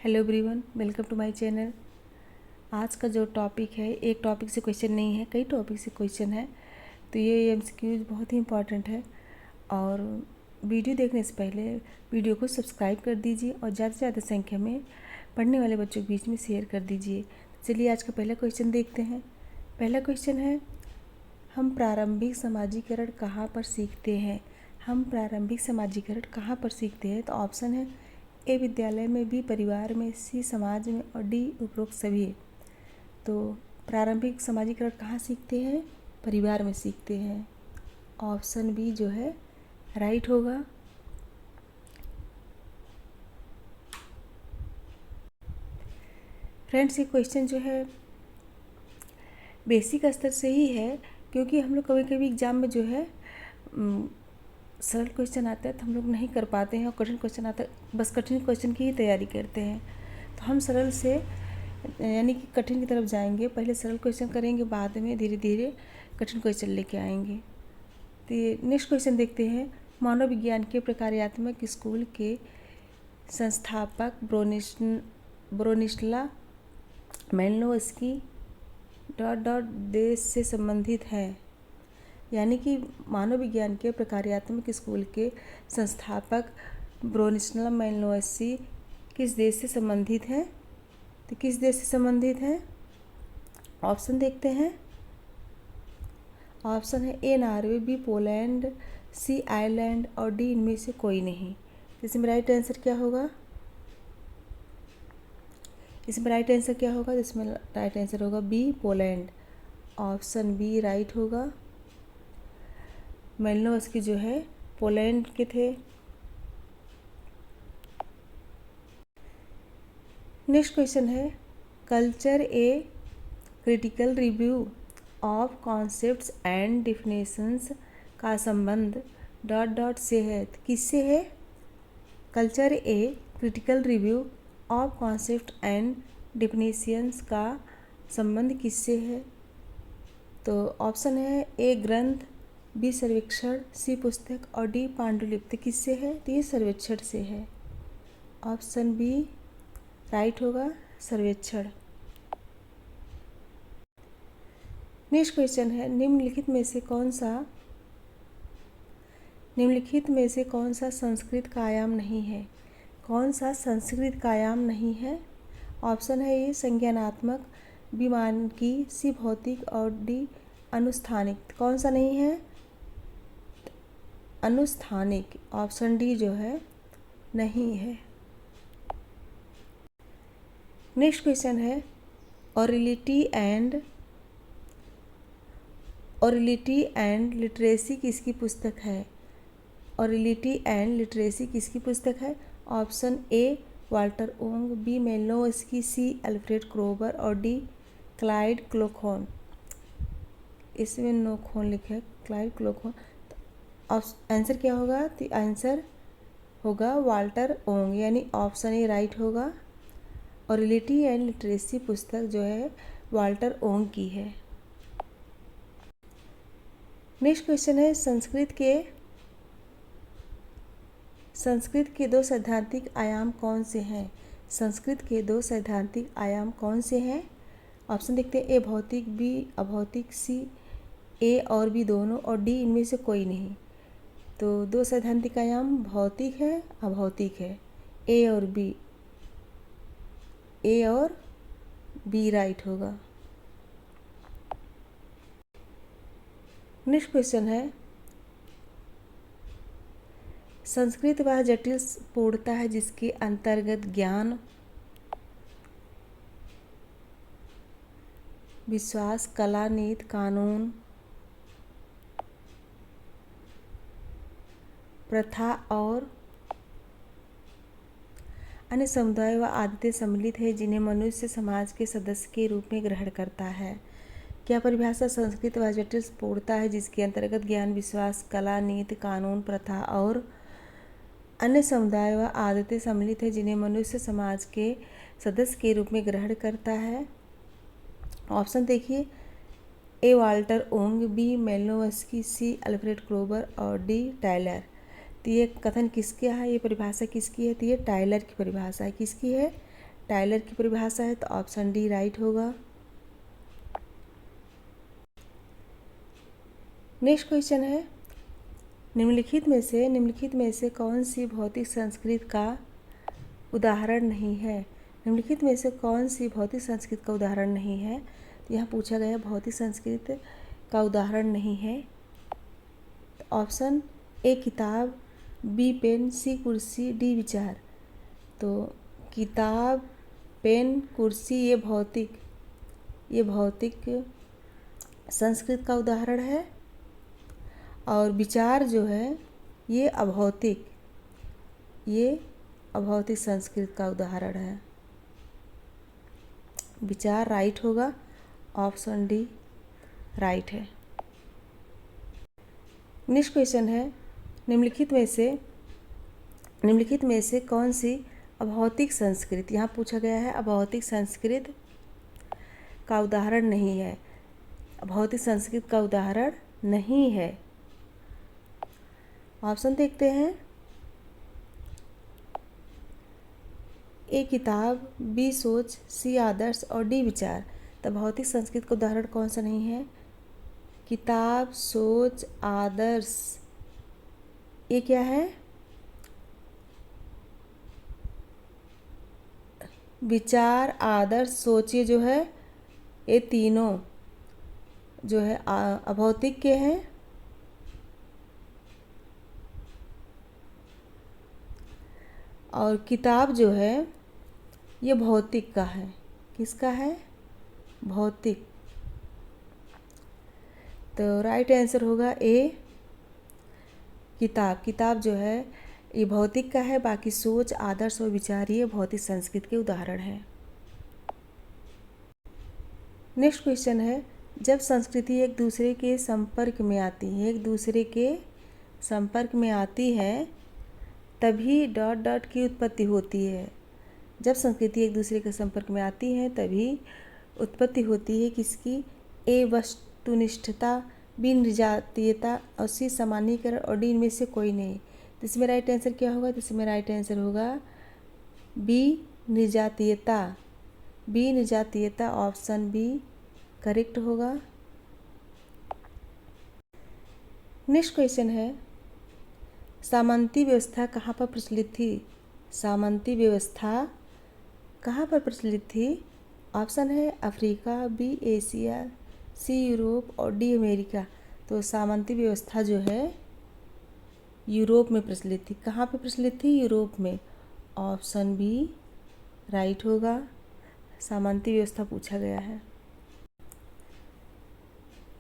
Hello everyone, welcome to my channel. आज का जो टॉपिक है, एक टॉपिक से क्वेश्चन नहीं है, कई टॉपिक से क्वेश्चन है। तो ये एमसीक्यूज बहुत ही इंपॉर्टेंट है। और वीडियो देखने से पहले वीडियो को सब्सक्राइब कर दीजिए और ज़्यादा से ज़्यादा संख्या में पढ़ने वाले बच्चों के बीच में शेयर कर दीजिए। चलिए आज का पहला क्वेश्चन देखते हैं। पहला क्वेश्चन है, हम प्रारंभिक समाजीकरण कहाँ पर सीखते हैं? हम प्रारंभिक समाजीकरण कहाँ पर सीखते हैं? तो ऑप्शन है ए विद्यालय में, बी परिवार में, सी समाज में और डी उपरोक्त सभी। तो प्रारंभिक समाजीकरण कहाँ सीखते हैं? परिवार में सीखते हैं। ऑप्शन बी जो है राइट होगा। फ्रेंड्स, ये क्वेश्चन जो है बेसिक स्तर से ही है, क्योंकि हम लोग कभी कभी एग्ज़ाम में जो है सरल क्वेश्चन आता है तो हम लोग नहीं कर पाते हैं, और कठिन क्वेश्चन आता है बस कठिन क्वेश्चन की ही तैयारी करते हैं। तो हम सरल से यानी कि कठिन की तरफ जाएंगे, पहले सरल क्वेश्चन करेंगे, बाद में धीरे धीरे कठिन क्वेश्चन लेके आएंगे। तो ये नेक्स्ट क्वेश्चन देखते हैं। मानव विज्ञान के प्रकार्यात्मक स्कूल के संस्थापक ब्रोनिस्ला मेलिनोव्स्की देश से संबंधित है। यानी कि मानव विज्ञान के प्रकार्यात्मक स्कूल के संस्थापक ब्रोनिस्ला मेलिनोव्स्की किस देश से संबंधित हैं? तो किस देश से संबंधित हैं? ऑप्शन देखते हैं। ऑप्शन है A Norway, B Poland, C Ireland और डी इनमें से कोई नहीं। इसमें राइट आंसर क्या होगा? इसमें राइट आंसर क्या होगा? इसमें राइट आंसर होगा B Poland. Option B right होगा। मेलिनोव्स्की जो है पोलैंड के थे। नेक्स्ट क्वेश्चन है, culture a critical review of concepts and definitions का संबंध डॉट डॉट से है। किससे है? Culture a critical review of concept and definitions का संबंध किससे है? तो ऑप्शन है ए ग्रंथ, बी सर्वेक्षण, सी पुस्तक और डी पांडुलिपि। किससे है? तो ये सर्वेक्षण से है। ऑप्शन बी राइट होगा, सर्वेक्षण। नेक्स्ट क्वेश्चन है, निम्नलिखित में से कौन सा संस्कृत का आयाम नहीं है? कौन सा संस्कृत का आयाम नहीं है? ऑप्शन है ए संज्ञानात्मक, बी मानकी, सी भौतिक और डी अनुस्थानिक। कौन सा नहीं है? अनुस्थानिक। ऑप्शन डी जो है नहीं है। नेक्स्ट क्वेश्चन है, ओरलिटी एंड लिटरेसी किसकी पुस्तक है? ओरलिटी एंड लिटरेसी किसकी पुस्तक है? Option A Walter Ong, B Malinowski, C Alfred Kroeber और डी क्लाइड क्लोखोन। इसमें नोखोन लिखा है, क्लाइड क्लोखोन। आंसर क्या होगा? तो आंसर होगा वाल्टर ओंग, यानी ऑप्शन ए राइट होगा। ओरलिटी एंड लिटरेसी पुस्तक जो है वाल्टर ओंग की है। नेक्स्ट क्वेश्चन है, संस्कृत के दो सैद्धांतिक आयाम कौन से हैं? संस्कृत के दो सैद्धांतिक आयाम कौन से हैं? ऑप्शन देखते हैं, ए भौतिक, बी अभौतिक, सी ए और बी दोनों और डी इनमें से कोई नहीं। तो दो सैद्धांतिक आयाम भौतिक है, अभौतिक है। ए और बी राइट होगा। नेक्स्ट क्वेश्चन है, संस्कृत वह जटिल पूर्णता है जिसके अंतर्गत ज्ञान, विश्वास, कला, नीति, कानून, प्रथा और अन्य समुदाय व आदतें सम्मिलित है जिन्हें मनुष्य समाज के सदस्य के रूप में ग्रहण करता है। क्या परिभाषा? संस्कृत वह जटिल पूर्णता है जिसके अंतर्गत ज्ञान, विश्वास, कला, नीति, कानून, प्रथा और अन्य समुदाय व आदतें सम्मिलित है जिन्हें मनुष्य समाज के सदस्य के रूप में ग्रहण करता है। ऑप्शन देखिए, ए Walter Ong, B Malinowski, C Alfred Kroeber और डी टायलर। तो ये कथन किसका है? ये परिभाषा किसकी है? तो ये टायलर की परिभाषा है। किसकी है? टायलर की परिभाषा है, तो ऑप्शन डी राइट होगा। नेक्स्ट क्वेश्चन है, निम्नलिखित में से कौन सी भौतिक संस्कृति का उदाहरण नहीं है? निम्नलिखित में से कौन सी भौतिक संस्कृति का उदाहरण नहीं है? तो यहाँ पूछा गया भौतिक संस्कृति का उदाहरण नहीं है। तो ऑप्शन ए किताब, बी पेन, सी कुर्सी, डी विचार। तो किताब, पेन, कुर्सी ये भौतिक संस्कृति का उदाहरण है, और विचार जो है ये अभौतिक संस्कृति का उदाहरण है। विचार राइट होगा, ऑप्शन डी राइट है। नेक्स्ट क्वेश्चन है, निम्नलिखित में से कौन सी अभौतिक संस्कृति, यहाँ पूछा गया है अभौतिक संस्कृति का उदाहरण नहीं है। अभौतिक संस्कृति का उदाहरण नहीं है। ऑप्शन देखते हैं, ए किताब, बी सोच, सी आदर्श और डी विचार। तो भौतिक संस्कृति का उदाहरण कौन सा नहीं है? किताब, सोच, आदर्श, ये क्या है? विचार, आदर्श, सोच, ये जो है ये तीनों जो है अभौतिक के हैं, और किताब जो है ये भौतिक का है। किसका है? भौतिक। तो राइट आंसर होगा ए किताब। किताब जो है ये भौतिक का है, बाकी सोच, आदर्श और विचार ये भौतिक संस्कृति के उदाहरण है। नेक्स्ट क्वेश्चन है, जब संस्कृति एक दूसरे के संपर्क में आती है तभी डॉट डॉट की उत्पत्ति होती है। जब संस्कृति एक दूसरे के संपर्क में आती है तभी उत्पत्ति होती है किसकी? ए वस्तुनिष्ठता, बी निर्जातीयता और सी सामान्यीकरण और डी इनमें से कोई नहीं। तो इसमें राइट आंसर क्या होगा? तो इसमें राइट आंसर होगा बी निर्जातीयता। ऑप्शन बी करेक्ट होगा। नेक्स्ट क्वेश्चन है, सामंती व्यवस्था कहाँ पर प्रचलित थी? सामंती व्यवस्था कहाँ पर प्रचलित थी? ऑप्शन है अफ्रीका, बी एशिया, सी यूरोप और डी अमेरिका। तो सामंती व्यवस्था जो है यूरोप में प्रचलित थी। कहाँ पर प्रचलित थी? यूरोप में। ऑप्शन बी राइट होगा। सामंती व्यवस्था पूछा गया है।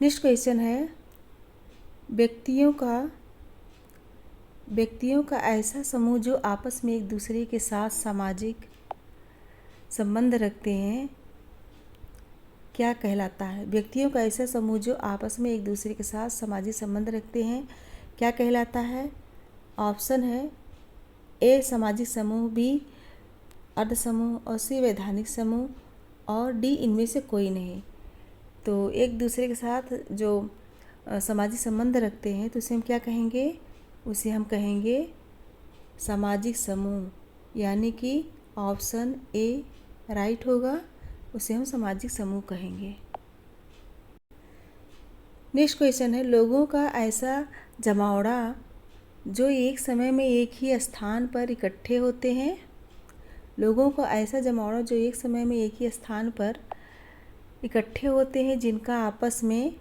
नेक्स्ट क्वेश्चन है, व्यक्तियों का ऐसा समूह जो आपस में एक दूसरे के साथ सामाजिक संबंध रखते हैं क्या कहलाता है? व्यक्तियों का ऐसा समूह जो आपस में एक दूसरे के साथ सामाजिक संबंध रखते हैं क्या कहलाता है? ऑप्शन है ए सामाजिक समूह, बी अर्ध समूह और सी वैधानिक समूह और डी इनमें से कोई नहीं। तो एक दूसरे के साथ जो सामाजिक संबंध रखते हैं तो उसे हम क्या कहेंगे? उसे हम कहेंगे सामाजिक समूह, यानी कि ऑप्शन ए राइट होगा। उसे हम सामाजिक समूह कहेंगे। नेक्स्ट क्वेश्चन है, लोगों का ऐसा जमावड़ा जो एक समय में एक ही स्थान पर इकट्ठे होते हैं। लोगों का ऐसा जमावड़ा जो एक समय में एक ही स्थान पर इकट्ठे होते हैं जिनका आपस में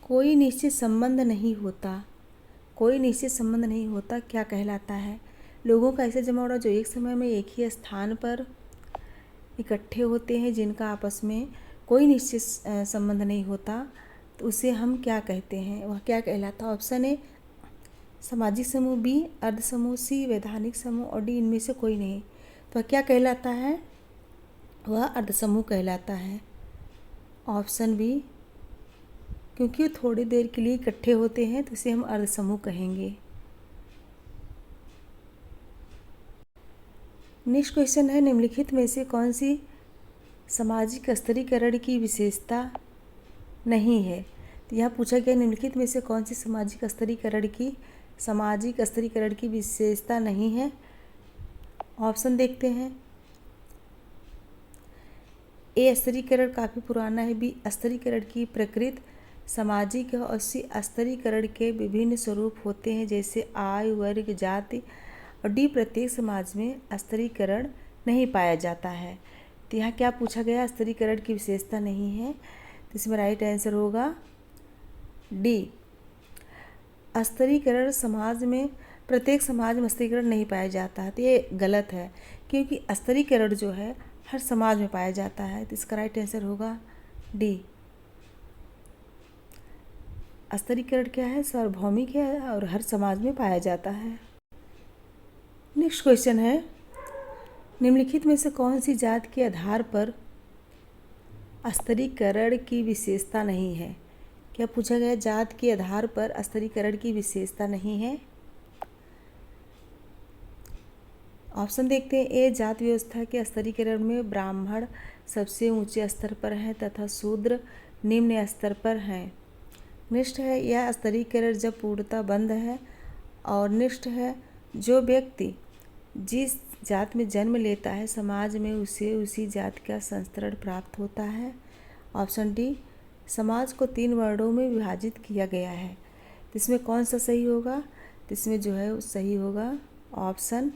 कोई निश्चित संबंध नहीं होता क्या कहलाता है? लोगों का ऐसा जमावड़ा जो एक समय में एक ही स्थान पर इकट्ठे होते हैं जिनका आपस में कोई निश्चित संबंध नहीं होता, तो उसे हम क्या कहते हैं? वह क्या कहलाता है? ऑप्शन ए सामाजिक समूह, बी अर्ध समूह, सी वैधानिक समूह और डी इनमें से कोई नहीं। तो वह क्या कहलाता है? वह अर्ध समूह कहलाता है। ऑप्शन बी, क्योंकि वो थोड़ी देर के लिए इकट्ठे होते हैं तो इसे हम अर्ध समूह कहेंगे। नेक्स्ट क्वेश्चन है, निम्नलिखित में से कौन सी सामाजिक स्तरीकरण की विशेषता नहीं है? तो यहाँ पूछा गया निम्नलिखित में से कौन सी सामाजिक स्तरीकरण की विशेषता नहीं है। ऑप्शन देखते हैं। ए स्तरीकरण काफ़ी पुराना है। बी स्तरीकरण की प्रकृति सामाजिक है। और सी स्तरीकरण के विभिन्न स्वरूप होते हैं जैसे आयु, वर्ग, जाति। और डी प्रत्येक समाज में स्तरीकरण नहीं पाया जाता है। तो यहाँ क्या पूछा गया, स्तरीकरण की विशेषता नहीं है, तो इसमें राइट आंसर होगा डी। स्तरीकरण समाज में, प्रत्येक समाज में स्तरीकरण नहीं पाया जाता है, तो ये गलत है, क्योंकि स्तरीकरण जो है हर समाज में पाया जाता है। तो इसका राइट आंसर होगा डी। स्तरीकरण क्या है, सार्वभौमिक है और हर समाज में पाया जाता है। नेक्स्ट क्वेश्चन है, निम्नलिखित में से कौन सी जात के आधार पर स्तरीकरण की विशेषता नहीं है। क्या पूछा गया, जात के आधार पर स्तरीकरण की विशेषता नहीं है। ऑप्शन देखते हैं। ए जात व्यवस्था के स्तरीकरण में ब्राह्मण सबसे ऊंचे स्तर पर हैं तथा शूद्र निम्न स्तर पर हैं। नेक्स्ट है, यह स्तरीकरण जब पूर्णतः बंद है। और नेक्स्ट है, जो व्यक्ति जिस जात में जन्म लेता है समाज में उसे उसी जात का संस्करण प्राप्त होता है। ऑप्शन डी, समाज को 3 वर्णों में विभाजित किया गया है। तो इसमें कौन सा सही होगा, तो इसमें जो है सही होगा ऑप्शन।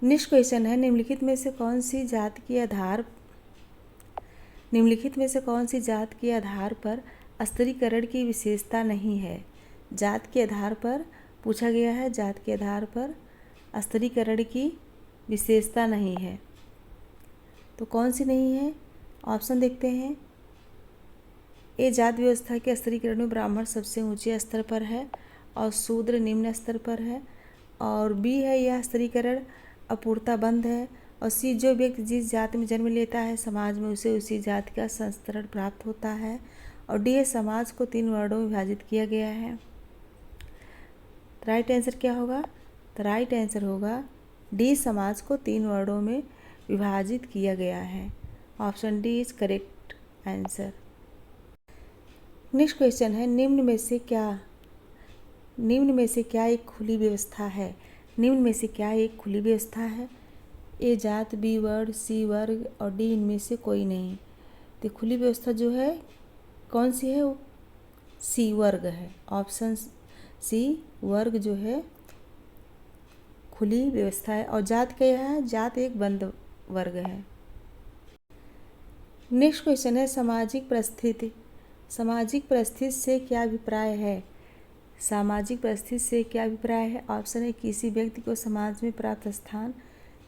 नेक्स्ट क्वेश्चन है, निम्नलिखित में से कौन सी जात के आधार पर स्तरीकरण की विशेषता नहीं है। जात के आधार पर पूछा गया है, जात के आधार पर स्तरीकरण की विशेषता नहीं है, तो कौन सी नहीं है। ऑप्शन देखते हैं। ए जात व्यवस्था के स्तरीकरण में ब्राह्मण सबसे ऊंचे स्तर पर है और शूद्र निम्न स्तर पर है। और बी है, यह स्तरीकरण अपूर्णता बंद है। और सी, जो व्यक्ति जिस जात में जन्म लेता है समाज में उसे उसी जात का संस्करण प्राप्त होता है। और डी है, समाज को 3 वर्णों में विभाजित किया गया है। राइट आंसर क्या होगा, तो राइट आंसर होगा डी, समाज को 3 वर्णों में विभाजित किया गया है। Option D is correct answer. Next question है, निम्न में से क्या एक खुली व्यवस्था है। निम्न में से क्या एक खुली व्यवस्था है। ए जात, बी वर्ग, सी वर्ग और डी इनमें से कोई नहीं। तो खुली व्यवस्था जो है कौन सी है, वो सी वर्ग है। ऑप्शन सी वर्ग जो है खुली व्यवस्था है। और जात क्या है, जात एक बंद वर्ग है। नेक्स्ट क्वेश्चन है, सामाजिक परिस्थिति से क्या अभिप्राय है। सामाजिक परिस्थिति से क्या अभिप्राय है। ऑप्शन है, किसी व्यक्ति को समाज में प्राप्त स्थान,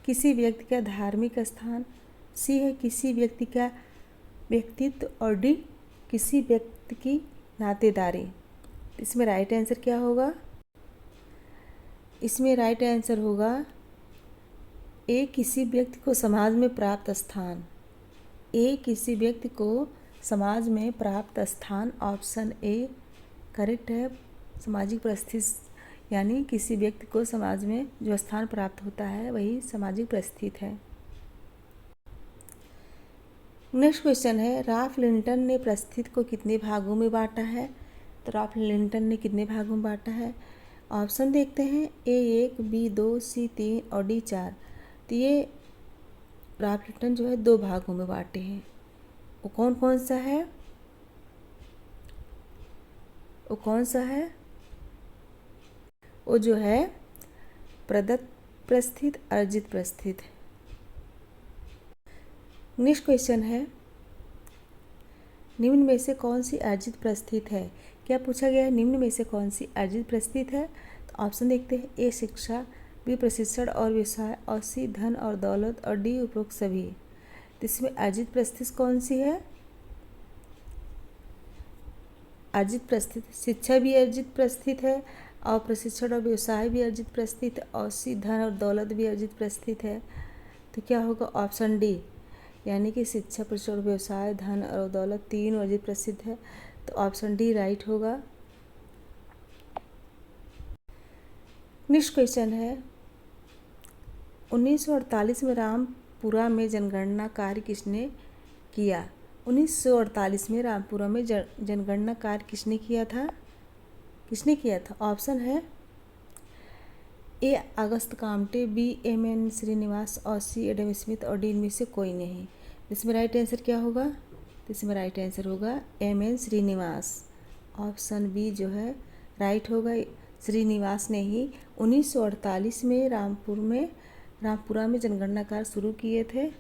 किसी व्यक्ति का धार्मिक स्थान। सी है, किसी व्यक्ति का व्यक्तित्व। और डी, किसी व्यक्ति की नातेदारी। इसमें राइट आंसर क्या होगा, इसमें राइट आंसर होगा ए, किसी व्यक्ति को समाज में प्राप्त स्थान। ए, किसी व्यक्ति को समाज में प्राप्त स्थान। ऑप्शन ए करेक्ट है। सामाजिक परिस्थिति यानी किसी व्यक्ति को समाज में जो स्थान प्राप्त होता है वही सामाजिक परिस्थिति है। नेक्स्ट क्वेश्चन है, राल्फ लिंटन ने परिस्थिति को कितने भागों में बांटा है। तो राल्फ लिंटन ने कितने भागों में बांटा है। ऑप्शन देखते हैं। ए 1, बी 2, सी 3 और डी 4। तो ये राल्फ लिंटन जो है 2 भागों में बांटे हैं। वो कौन कौन सा है, वो कौन सा है, वो जो है प्रदत्त परिस्थिति, अर्जित परिस्थिति। नेक्स्ट क्वेश्चन है, निम्न में से कौन सी अर्जित परिस्थिति है। क्या पूछा गया है, निम्न में से कौन सी अर्जित परिस्थिति है। तो ऑप्शन देखते हैं। ए शिक्षा, बी प्रशिक्षण और व्यवसाय और सी धन और दौलत और डी उपरोक्त सभी। तो इसमें अर्जित परिस्थिति कौन सी है, अर्जित परिस्थिति शिक्षा भी अर्जित परिस्थिति है और प्रशिक्षण और व्यवसाय भी अर्जित परिस्थिति और सी धन और दौलत भी अर्जित परिस्थिति है। तो क्या होगा ऑप्शन डी, यानी कि शिक्षा, प्रशिक्षण, व्यवसाय, धन और दौलत 3 अर्जित परिस्थिति है। तो ऑप्शन डी राइट होगा। नेक्स्ट क्वेश्चन है, 1948 में रामपुरा में जनगणना कार्य किसने किया। 1948 में रामपुरा में जनगणना कार्य किसने किया था। ऑप्शन है। A Auguste Comte, B M N Srinivas और सी एडम स्मिथ और डी इनमें से कोई नहीं। इसमें राइट आंसर क्या होगा? इसमें राइट आंसर होगा M N Srinivas. Option B जो है राइट होगा। श्रीनिवास ने ही 1948 में रामपुरा में जनगणना कार्य शुरू किए थे।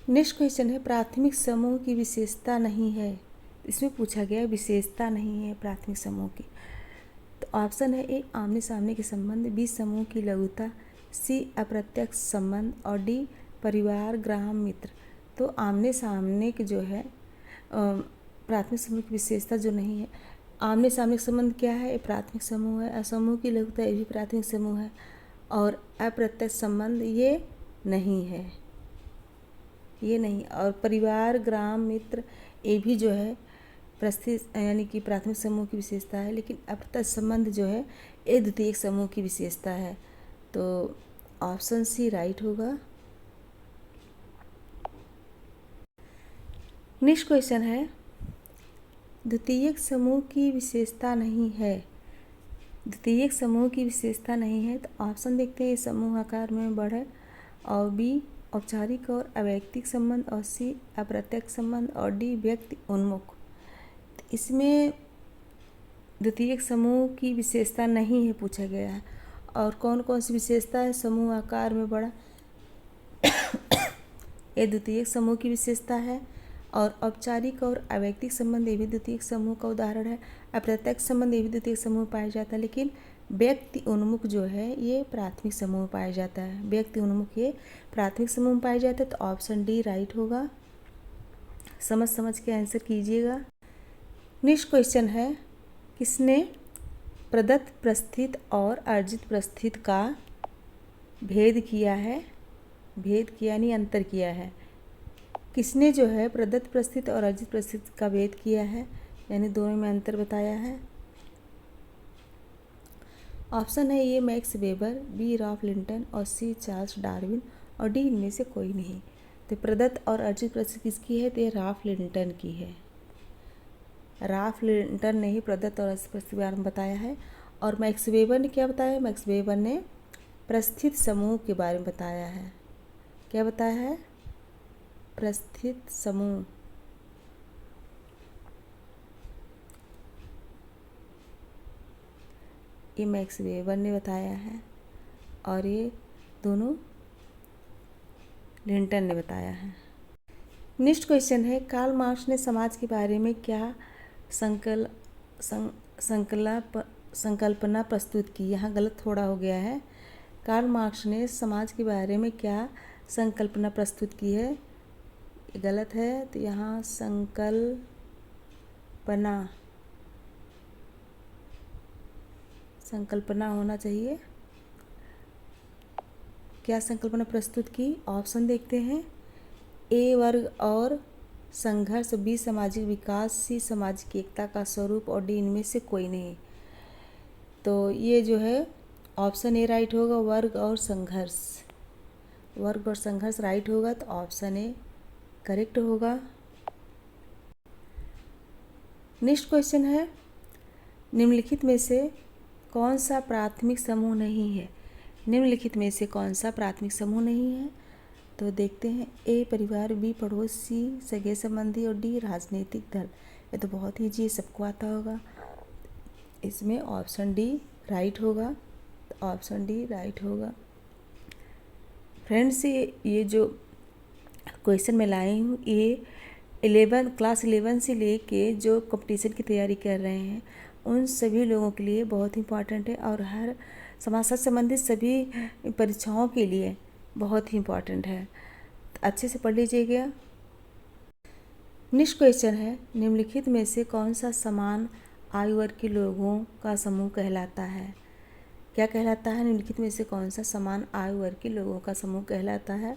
नेक्स्ट क्वेश्चन है प्राथमिक समूह की विशेषता नहीं है। इसमें पूछा गया विशेषता नहीं है प्राथमिक समूह की। तो ऑप्शन है ए आमने सामने के संबंध, बी समूह की लघुता, सी अप्रत्यक्ष संबंध और डी परिवार ग्राम मित्र। तो आमने सामने के जो है प्राथमिक समूह की विशेषता जो नहीं है, आमने सामने संबंध क्या है? ये प्राथमिक समूह है। असमूह की लघुता ये भी प्राथमिक समूह है और अप्रत्यक्ष संबंध ये नहीं है, ये नहीं। और परिवार ग्राम मित्र ये भी जो है प्रस्थित यानी कि प्राथमिक समूह की विशेषता है, लेकिन अप्रत्यक्ष संबंध जो है ये द्वितीयक समूह की विशेषता है। तो ऑप्शन सी राइट होगा। नेक्स्ट क्वेश्चन है द्वितीयक समूह की विशेषता नहीं है। द्वितीयक समूह की विशेषता नहीं है तो ऑप्शन देखते हैं। समूह आकार में बढ़े और बी औपचारिक और अवैयक्तिक संबंध और सी अप्रत्यक्ष संबंध और डी व्यक्ति उन्मुख। इसमें द्वितीयक समूह की विशेषता नहीं है पूछा गया है। और कौन कौन सी विशेषता है? समूह आकार में बड़ा ये द्वितीयक समूह की विशेषता है और औपचारिक और अवैयक्तिक संबंध ये भी द्वितीयक समूह का उदाहरण है। अप्रत्यक्ष संबंध ये भी द्वितीयक समूह पाया जाता है, लेकिन व्यक्ति उन्मुख जो है ये प्राथमिक समूह पाया जाता है। व्यक्ति उन्मुख ये प्राथमिक समूह पाया जाता है। तो ऑप्शन डी राइट होगा। समझ के आंसर कीजिएगा। नेक्स्ट क्वेश्चन है किसने प्रदत्त प्रस्थित और अर्जित प्रस्थित का भेद किया है? भेद किया यानी अंतर किया है। किसने जो है प्रदत्त प्रस्थित और अर्जित प्रस्थित का भेद किया है यानी दोनों में अंतर बताया है? ऑप्शन है A Max Weber, B Ralph Linton और सी चार्ल्स डार्विन और डी इनमें से कोई नहीं। तो प्रदत्त और अर्जित प्रस्थित किसकी है? तो ये रॉल्फ लिंटन की है। रॉल्फ लिंटन ने ही प्रदत्त और अर्जित प्रस्थित के बारे में बताया है। और मैक्स वेबर ने क्या बताया? मैक्स वेबर ने प्रस्थित समूह के बारे में बताया है। क्या बताया है? प्रस्थित समूह। ये मैक्स वेबर ने बताया है और ये दोनों लिंटन ने बताया है। नेक्स्ट क्वेश्चन है कार्ल मार्क्स ने समाज के बारे में क्या संकल्पना प्रस्तुत की? यहाँ गलत थोड़ा हो गया है। कार्ल मार्क्स ने समाज के बारे में क्या संकल्पना प्रस्तुत की है? ये गलत है। तो यहाँ संकल्पना होना चाहिए। क्या संकल्पना प्रस्तुत की? ऑप्शन देखते हैं। ए वर्ग और संघर्ष, बी सामाजिक विकास, सी सामाजिक एकता का स्वरूप और डी इनमें से कोई नहीं। तो ये जो है ऑप्शन ए राइट होगा। वर्ग और संघर्ष, वर्ग और संघर्ष राइट होगा। तो ऑप्शन ए करेक्ट होगा। नेक्स्ट क्वेश्चन है निम्नलिखित में से कौन सा प्राथमिक समूह नहीं है? निम्नलिखित में से कौन सा प्राथमिक समूह नहीं है? तो देखते हैं। ए परिवार, बी पड़ोस, सी सगे संबंधी और डी राजनीतिक दल। ये तो बहुत ही जी सबको आता होगा। इसमें ऑप्शन डी राइट होगा। तो ऑप्शन डी राइट होगा। फ्रेंड्स ये जो क्वेश्चन मैं लाई हूँ ये क्लास 11 से लेके जो कंपटीशन की तैयारी कर रहे हैं उन सभी लोगों के लिए बहुत इंपॉर्टेंट है और हर समाज से संबंधित सभी परीक्षाओं के लिए बहुत ही इम्पॉर्टेंट है। अच्छे से पढ़ लीजिएगा। नेक्स्ट क्वेश्चन है निम्नलिखित में से कौन सा समान आयु वर्ग के लोगों का समूह कहलाता है? क्या कहलाता है? निम्नलिखित में से कौन सा समान आयु वर्ग के लोगों का समूह कहलाता है?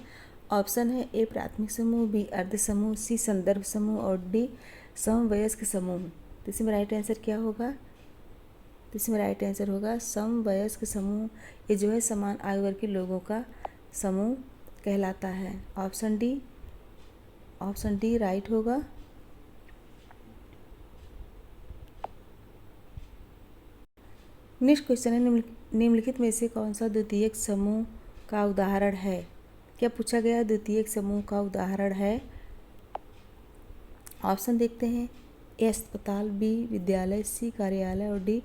ऑप्शन है ए प्राथमिक समूह, बी अर्ध समूह, सी संदर्भ समूह और डी समवयस्क समूह। तो इसमें राइट आंसर क्या होगा? तो इसमें राइट आंसर होगा समवयस्क समूह। ये जो है समान आयु वर्ग के लोगों का समूह कहलाता है। ऑप्शन डी राइट होगा। नेक्स्ट क्वेश्चन है निम्नलिखित में से कौन सा द्वितीयक समूह का उदाहरण है। क्या पूछा गया? द्वितीयक समूह का उदाहरण है। ऑप्शन देखते हैं। ए अस्पताल, बी विद्यालय, सी कार्यालय और डी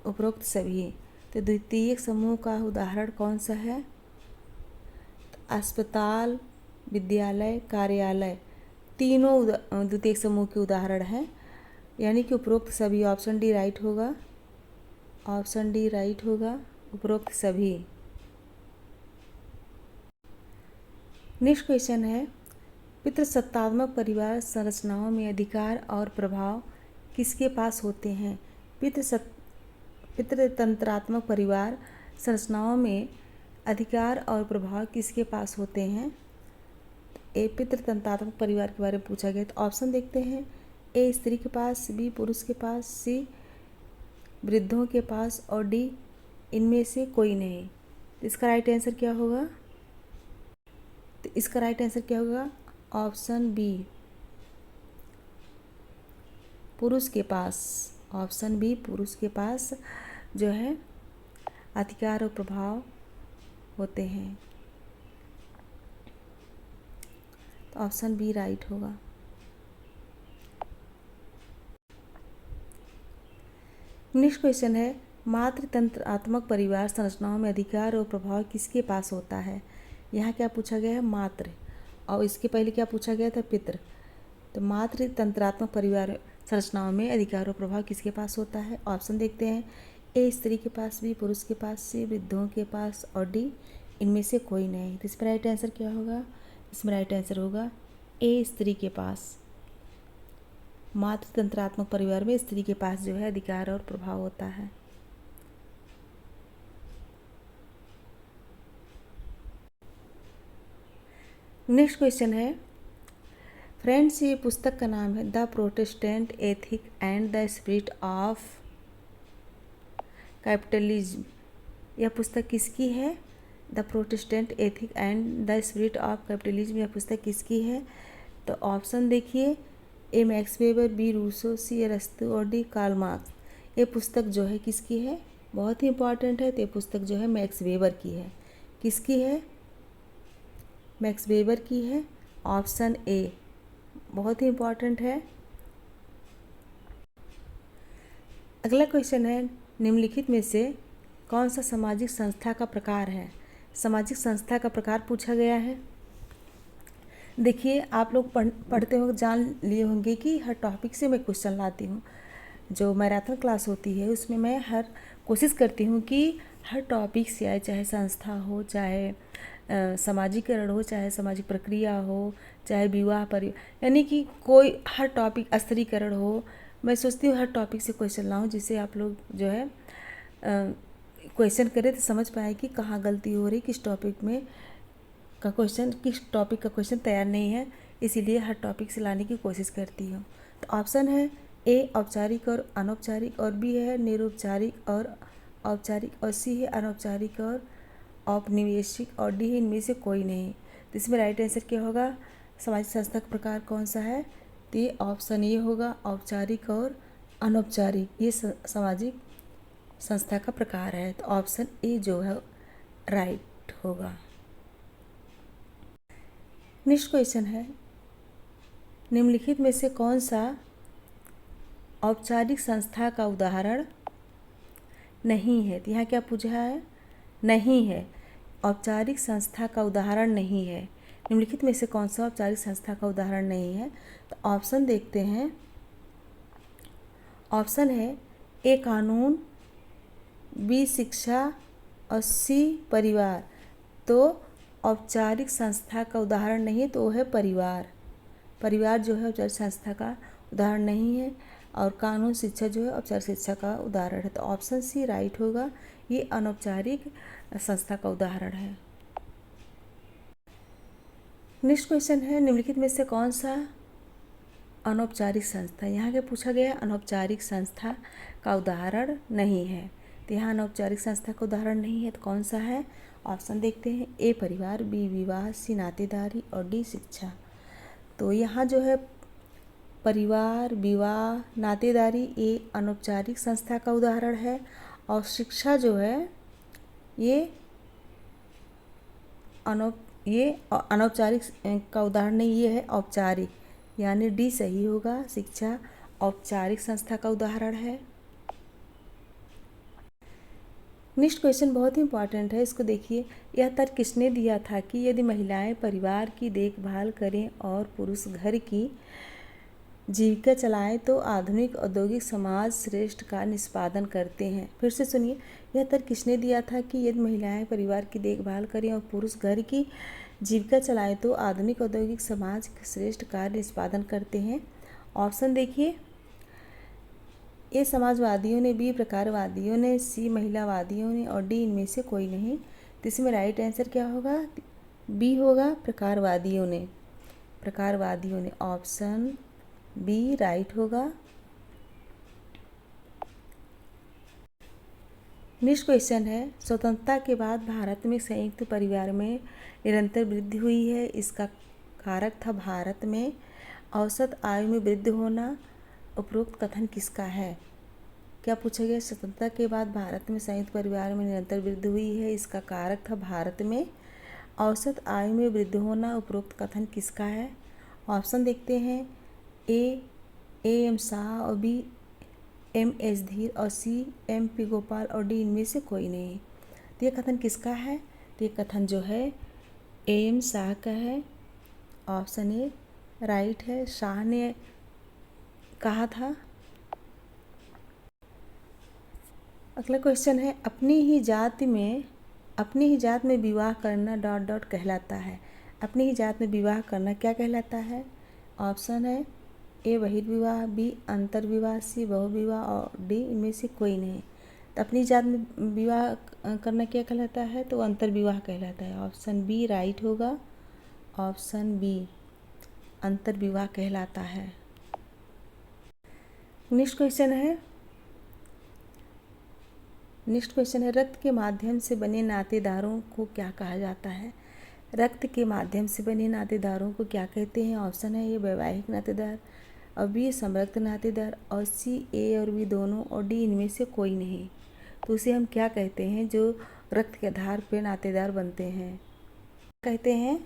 उपरोक्त सभी। तो द्वितीयक समूह का उदाहरण कौन सा है? अस्पताल, विद्यालय, कार्यालय तीनों द्वितीयक समूह के उदाहरण हैं, यानी कि उपरोक्त सभी। ऑप्शन डी राइट होगा। ऑप्शन डी राइट होगा, उपरोक्त सभी। नेक्स्ट क्वेश्चन है पितृसत्तात्मक परिवार संरचनाओं में अधिकार और प्रभाव किसके पास होते हैं? पितृतंत्रात्मक परिवार संरचनाओं में अधिकार और प्रभाव किसके पास होते हैं? ए पितृतंत्रात्मक परिवार के बारे में पूछा गया। तो ऑप्शन देखते हैं। ए स्त्री के पास, बी पुरुष के पास, सी वृद्धों के पास और डी इनमें से कोई नहीं। तो इसका राइट आंसर क्या होगा? तो इसका राइट आंसर क्या होगा? ऑप्शन बी पुरुष के पास। ऑप्शन बी पुरुष के पास जो है अधिकार और प्रभाव होते हैं। तो ऑप्शन बी राइट होगा। नेक्स्ट क्वेश्चन है मातृतंत्रात्मक परिवार संरचनाओं में अधिकार और प्रभाव किसके पास होता है? यहाँ क्या पूछा गया है? मातृ, और इसके पहले क्या पूछा गया था? पितृ। तो मातृतंत्रात्मक परिवार संरचनाओं में अधिकार और प्रभाव किसके पास होता है? ऑप्शन देखते हैं। ए स्त्री के पास, बी पुरुष के पास, सी वृद्धों के पास और डी इनमें से कोई नहीं। तो इसमें राइट आंसर क्या होगा? इसमें राइट आंसर होगा ए स्त्री के पास। मातृतंत्रात्मक परिवार में स्त्री के पास जो है अधिकार और प्रभाव होता है। नेक्स्ट क्वेश्चन है फ्रेंड्स, ये पुस्तक का नाम है the Protestant ethic and the spirit of capitalism. यह पुस्तक किसकी है? The Protestant ethic and the spirit of capitalism. यह पुस्तक किसकी है? तो ऑप्शन देखिए। ए मैक्स वेबर, बी रूसो, सी अरस्तु और डी कार्ल मार्क्स। ये पुस्तक जो है किसकी है? बहुत ही इंपॉर्टेंट है। तो ये पुस्तक जो है मैक्स वेबर की है। किसकी है? मैक्स वेबर की है। ऑप्शन ए बहुत ही इंपॉर्टेंट है। अगला क्वेश्चन है निम्नलिखित में से कौन सा सामाजिक संस्था का प्रकार है? सामाजिक संस्था का प्रकार पूछा गया है। देखिए, आप लोग पढ़ते हो जान लिए होंगे कि हर टॉपिक से मैं क्वेश्चन लाती हूँ। जो मैराथन क्लास होती है उसमें मैं हर कोशिश करती हूँ कि हर टॉपिक से आए, चाहे संस्था हो, चाहे सामाजिकरण हो, चाहे सामाजिक प्रक्रिया हो, चाहे विवाह यानी कि कोई हर टॉपिक स्त्रीकरण हो, मैं सोचती हूँ हर टॉपिक से क्वेश्चन लाऊं, जिससे आप लोग जो है क्वेश्चन करें तो समझ पाए कि कहाँ गलती हो रही, किस टॉपिक में का क्वेश्चन, किस टॉपिक का क्वेश्चन तैयार नहीं है। इसीलिए हर टॉपिक से लाने की कोशिश करती हूँ। तो ऑप्शन है ए औपचारिक और अनौपचारिक, और बी है निरौपचारिक और औपचारिक, और सी है अनौपचारिक और औपनिवेशिक, और डी है इनमें से कोई नहीं। तो इसमें राइट आंसर क्या होगा? सामाजिक संस्था का प्रकार कौन सा है? तो ये ऑप्शन ए होगा, औपचारिक और अनौपचारिक। ये सामाजिक संस्था का प्रकार है। तो ऑप्शन ए जो है राइट होगा। नेक्स्ट क्वेश्चन है निम्नलिखित में से कौन सा औपचारिक संस्था का उदाहरण नहीं है? तो यहाँ क्या पूछा है? नहीं है। औपचारिक संस्था का उदाहरण नहीं है। निम्नलिखित में से कौन सा औपचारिक संस्था का उदाहरण नहीं है? तो ऑप्शन देखते हैं। ऑप्शन है ए कानून, बी शिक्षा और सी परिवार। तो औपचारिक संस्था का उदाहरण नहीं है, तो वो है परिवार। परिवार जो है औपचारिक संस्था का उदाहरण नहीं है, और कानून, शिक्षा जो है औपचारिक शिक्षा का उदाहरण है। तो ऑप्शन सी राइट होगा, ये अनौपचारिक संस्था का उदाहरण है। नेक्स्ट क्वेश्चन है निम्नलिखित में से कौन सा अनौपचारिक संस्था, यहाँ क्या पूछा गया? अनौपचारिक संस्था का उदाहरण नहीं है। तो यहाँ अनौपचारिक संस्था का उदाहरण नहीं है, तो कौन सा है? ऑप्शन देखते हैं। ए परिवार, बी विवाह, सी नातेदारी और डी शिक्षा। तो यहाँ जो है परिवार, विवाह, नातेदारी ये अनौपचारिक संस्था का उदाहरण है, और शिक्षा जो है ये अनौपचारिक का उदाहरण नहीं, ये है औपचारिक, यानी डी सही होगा। शिक्षा औपचारिक संस्था का उदाहरण है। नेक्स्ट क्वेश्चन बहुत ही इंपॉर्टेंट है, इसको देखिए। यह तर्क किसने दिया था कि यदि महिलाएं परिवार की देखभाल करें और पुरुष घर की जीविका चलाएं तो आधुनिक औद्योगिक समाज श्रेष्ठ कार्य निष्पादन करते हैं। फिर से सुनिए, यह तर्क किसने दिया था कि यदि महिलाएं परिवार की देखभाल करें और पुरुष घर की जीविका चलाएं तो आधुनिक औद्योगिक समाज श्रेष्ठ कार्य निष्पादन करते हैं। ऑप्शन देखिए, ए समाजवादियों ने, बी प्रकारवादियों ने, सी महिलावादियों ने और डी इनमें से कोई नहीं। तो इसमें राइट आंसर क्या होगा? बी होगा, प्रकारवादियों ने। प्रकारवादियों ने, ऑप्शन बी राइट होगा। नेक्स्ट क्वेश्चन है, स्वतंत्रता के बाद भारत में संयुक्त परिवार में निरंतर वृद्धि हुई है, इसका कारक था भारत में औसत आयु में वृद्धि होना। उपरोक्त कथन किसका है? क्या पूछा गया? स्वतंत्रता के बाद भारत में संयुक्त परिवार में निरंतर वृद्धि हुई है, इसका कारक था भारत में औसत आयु में वृद्धि होना। उपरोक्त कथन किसका है? ऑप्शन देखते हैं। ए एम शाह और बी एम एस धीर और सी एम पी गोपाल और डी इनमें से कोई नहीं। तो ये कथन किसका है? तो ये कथन जो है ए एम शाह का है। ऑप्शन ए राइट है, शाह ने कहा था। अगला क्वेश्चन है, अपनी ही जात में विवाह करना डॉट डॉट कहलाता है। अपनी ही जात में विवाह करना क्या कहलाता है? ऑप्शन है ए बहिर्विवाह, बी अंतर्विवाह, सी बहुविवाह और डी इनमें से कोई नहीं। तो अपनी जात में विवाह करना क्या कहलाता है? तो अंतर्विवाह कहलाता है। ऑप्शन बी राइट होगा। ऑप्शन बी अंतर्विवाह कहलाता है। नेक्स्ट क्वेश्चन है, रक्त के माध्यम से बने नातेदारों को क्या कहा जाता है? रक्त के माध्यम से बने नातेदारों को क्या कहते हैं? ऑप्शन है ए वैवाहिक नातेदार और बी समरक्त नातेदार और सी ए और बी दोनों और डी इनमें से कोई नहीं। तो उसे हम क्या कहते हैं जो रक्त के आधार पर नातेदार बनते हैं? कहते हैं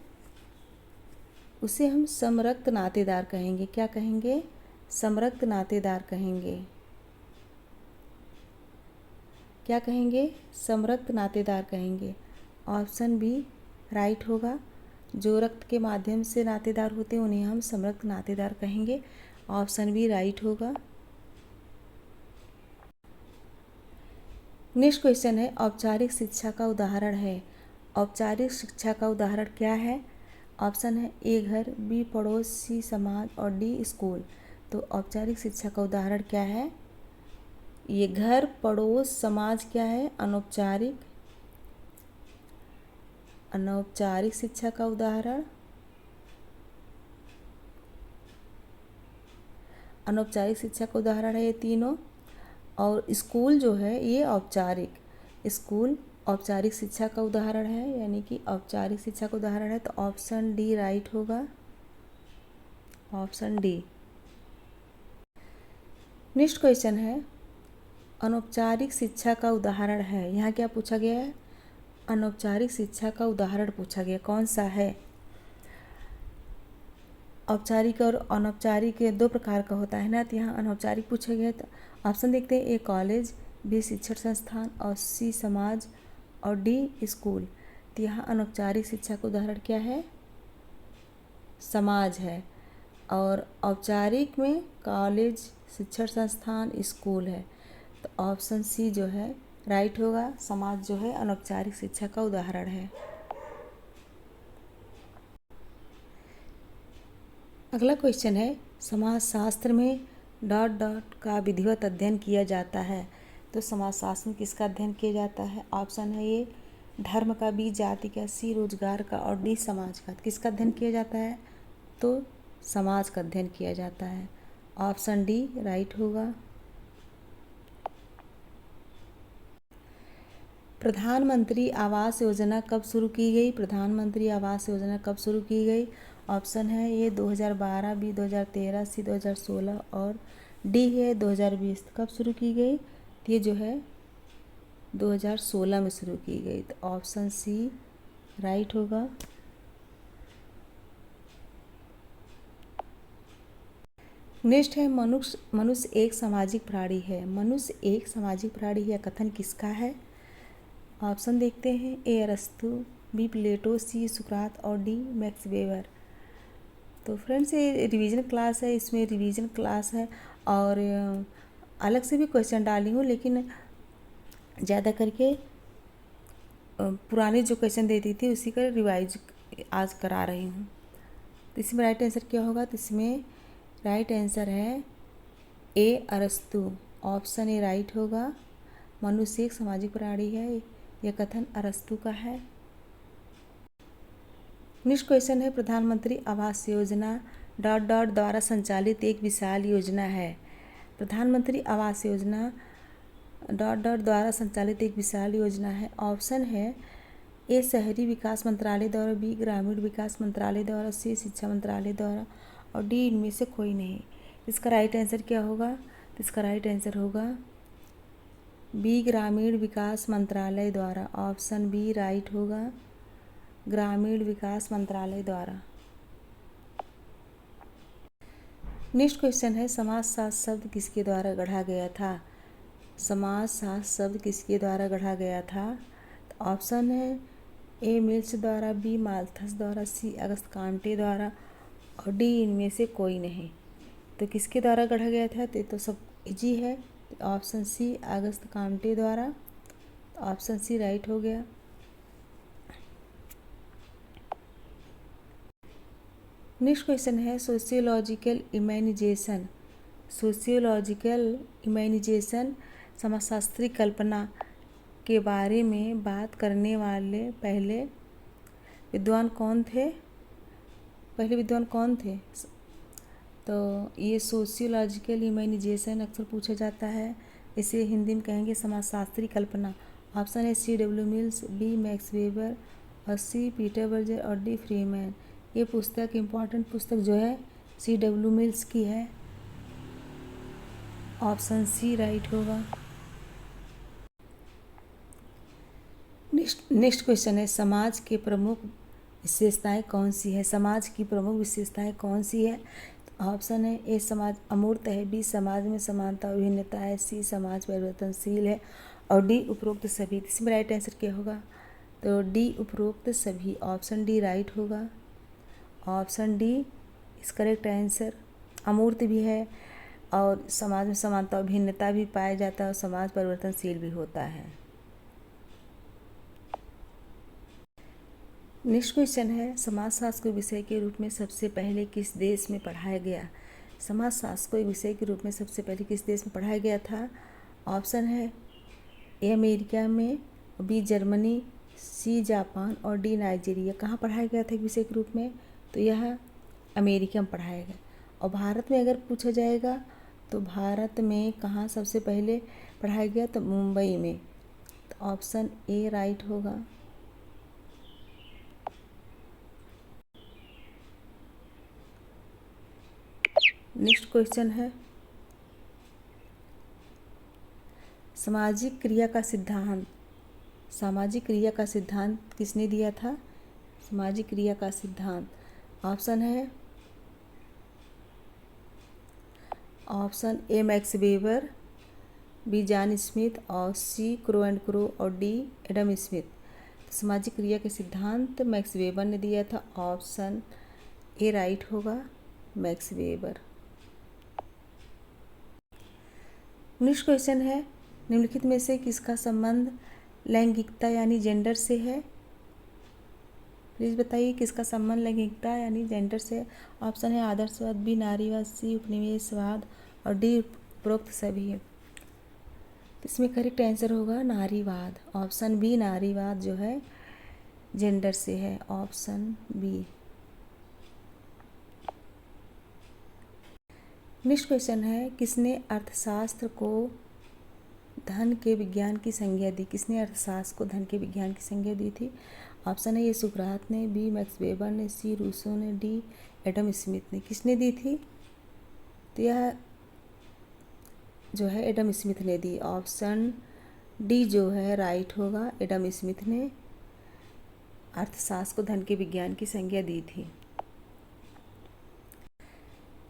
उसे हम समरक्त नातेदार कहेंगे। क्या कहेंगे? समरक्त नातेदार कहेंगे। क्या कहेंगे? समरक्त नातेदार कहेंगे। ऑप्शन बी राइट होगा। जो रक्त के माध्यम से नातेदार होते हैं उन्हें हम समरक्त नातेदार कहेंगे। ऑप्शन बी राइट होगा। नेक्स्ट क्वेश्चन है, औपचारिक शिक्षा का उदाहरण है। औपचारिक शिक्षा का उदाहरण क्या है? ऑप्शन है ए घर, बी पड़ोस, सी समाज और डी स्कूल। तो औपचारिक शिक्षा का उदाहरण क्या है? ये घर, पड़ोस, समाज क्या है? अनौपचारिक शिक्षा का उदाहरण। अनौपचारिक शिक्षा का उदाहरण है ये तीनों। और स्कूल जो है ये औपचारिक, स्कूल औपचारिक शिक्षा का उदाहरण है, यानी कि औपचारिक शिक्षा का उदाहरण है। तो ऑप्शन डी राइट होगा। Option D. नेक्स्ट क्वेश्चन है, अनौपचारिक शिक्षा का उदाहरण है। यहाँ क्या पूछा गया है? अनौपचारिक शिक्षा का उदाहरण पूछा गया, कौन सा है? औपचारिक और अनौपचारिक दो प्रकार का होता है ना, तो यहाँ अनौपचारिक पूछा गया। तो ऑप्शन देखते हैं, ए कॉलेज, बी शिक्षण संस्थान और सी समाज और डी स्कूल। तो यहाँ अनौपचारिक शिक्षा का उदाहरण क्या है? समाज है। और औपचारिक में कॉलेज, शिक्षण संस्थान, स्कूल है। तो ऑप्शन सी जो है राइट होगा। समाज जो है अनौपचारिक शिक्षा का उदाहरण है। अगला क्वेश्चन है, समाजशास्त्र में डॉट डॉट का विधिवत अध्ययन किया जाता है। तो समाजशास्त्र में किसका अध्ययन किया जाता है? ऑप्शन है ए धर्म का, बी जाति का, सी रोजगार का और डी समाज का। किसका अध्ययन किया जाता है? तो समाज का अध्ययन किया जाता है। ऑप्शन डी राइट होगा। प्रधानमंत्री आवास योजना कब शुरू की गई? प्रधानमंत्री आवास योजना कब शुरू की गई? ऑप्शन है ए 2012, बी 2013, सी 2016 और डी है 2020। कब शुरू की गई? ये जो है 2016 में शुरू की गई। तो ऑप्शन सी राइट होगा। नेक्स्ट है मनुष्य एक सामाजिक प्राणी है। मनुष्य एक सामाजिक प्राणी है, कथन किसका है? ऑप्शन देखते हैं। ए अरस्तु, बी प्लेटो, सी सुकरात और डी मैक्स वेबर। तो फ्रेंड्स ये रिवीजन क्लास है, इसमें रिवीजन क्लास है और अलग से भी क्वेश्चन डाली हूँ, लेकिन ज़्यादा करके पुराने जो क्वेश्चन देती थी उसी का रिवाइज आज करा रही हूँ। तो इसमें राइट आंसर क्या होगा? तो इसमें राइट आंसर है ए अरस्तु। ऑप्शन ए राइट होगा। मनुष्य एक सामाजिक प्राणी है, यह कथन अरस्तु का है। नेक्स्ट क्वेश्चन है प्रधानमंत्री आवास योजना डॉट डॉट द्वारा संचालित एक विशाल योजना है। प्रधानमंत्री आवास योजना डॉट डॉट द्वारा संचालित एक विशाल योजना है। ऑप्शन है ए शहरी विकास मंत्रालय द्वारा, बी ग्रामीण विकास मंत्रालय द्वारा, सी शिक्षा मंत्रालय द्वारा और डी इनमें से कोई नहीं। इसका राइट आंसर क्या होगा? तो इसका राइट आंसर होगा बी ग्रामीण विकास मंत्रालय द्वारा। ऑप्शन बी राइट होगा, ग्रामीण विकास मंत्रालय द्वारा। नेक्स्ट क्वेश्चन है समाजशास्त्र शब्द किसके द्वारा गढ़ा गया था? समाजशास्त्र शब्द किसके द्वारा गढ़ा गया था? तो ऑप्शन है ए मिल्स द्वारा, बी माल्थस द्वारा, सी अगस्त कांटे द्वारा और डी इनमें से कोई नहीं। तो किसके द्वारा गढ़ा गया था? तो सब इजी है। तो ऑप्शन सी अगस्त कांटे द्वारा। तो ऑप्शन सी राइट हो गया। नेक्स्ट क्वेश्चन है सोशियोलॉजिकल इमेजिनेशन। सोशियोलॉजिकल इमेजिनेशन समाजशास्त्री कल्पना के बारे में बात करने वाले पहले विद्वान कौन थे? तो ये सोशियोलॉजिकल इमेजिनेशन अक्सर पूछा जाता है। इसे हिंदी में कहेंगे समाजशास्त्री कल्पना। ऑप्शन है C W Mills, B Max Weber और सी पीटर बर्जर और डी फ्रीमैन। ये पुस्तक इम्पॉर्टेंट पुस्तक जो है सी डब्ल्यू मिल्स की है। ऑप्शन सी राइट होगा। नेक्स्ट क्वेश्चन है समाज के प्रमुख विशेषताएं कौन सी है? समाज की प्रमुख विशेषताएं कौन सी है? ऑप्शन है ए समाज अमूर्त है, बी समाज में समानता और भिन्नता है, सी समाज परिवर्तनशील है और डी उपरोक्त सभी। इसमें राइट आंसर क्या होगा? तो डी उपरोक्त सभी। ऑप्शन डी राइट होगा। ऑप्शन डी इस करेक्ट आंसर। अमूर्त भी है और समाज में समानता और भिन्नता भी पाया जाता है और समाज परिवर्तनशील भी होता है। नेक्स्ट क्वेश्चन है समाजशास्त्र को विषय के रूप में सबसे पहले किस देश में पढ़ाया गया? समाजशास्त्र को एक विषय के रूप में सबसे पहले किस देश में पढ़ाया गया था? ऑप्शन है ए अमेरिका में, बी जर्मनी, सी जापान और डी नाइजीरिया। कहाँ पढ़ाया गया था एक विषय के रूप में? तो यह अमेरिका में पढ़ाया गया। और भारत में अगर पूछा जाएगा तो भारत में कहाँ सबसे पहले पढ़ाया गया? तो मुंबई में। तो ऑप्शन ए राइट होगा। नेक्स्ट क्वेश्चन है सामाजिक क्रिया का सिद्धांत। सामाजिक क्रिया का सिद्धांत किसने दिया था? सामाजिक क्रिया का सिद्धांत। ऑप्शन है option A Max Weber, B John Smith और सी क्रो एंड क्रो और डी एडम स्मिथ। सामाजिक क्रिया के सिद्धांत मैक्स वेबर ने दिया था। ऑप्शन ए राइट होगा, मैक्स वेबर। नेक्स्ट क्वेश्चन है निम्नलिखित में से किसका संबंध लैंगिकता यानी जेंडर से है? प्लीज़ बताइए किसका संबंध लैंगिकता यानी जेंडर से? ऑप्शन है आदर्शवाद, बी नारीवाद, सी उपनिवेशवाद और डी उपरोक्त सभी। इसमें करेक्ट आंसर होगा नारीवाद। ऑप्शन बी नारीवाद जो है जेंडर से है। Option B. नेक्स्ट क्वेश्चन है किसने अर्थशास्त्र को धन के विज्ञान की संज्ञा दी? किसने अर्थशास्त्र को धन के विज्ञान की संज्ञा दी थी? ऑप्शन है ये सुकरात ने, बी मैक्स वेबर ने, सी रूसो ने, डी एडम स्मिथ ने। किसने दी थी? तो यह जो है एडम स्मिथ ने दी। ऑप्शन डी जो है राइट होगा। एडम स्मिथ ने अर्थशास्त्र को धन के विज्ञान की संज्ञा दी थी।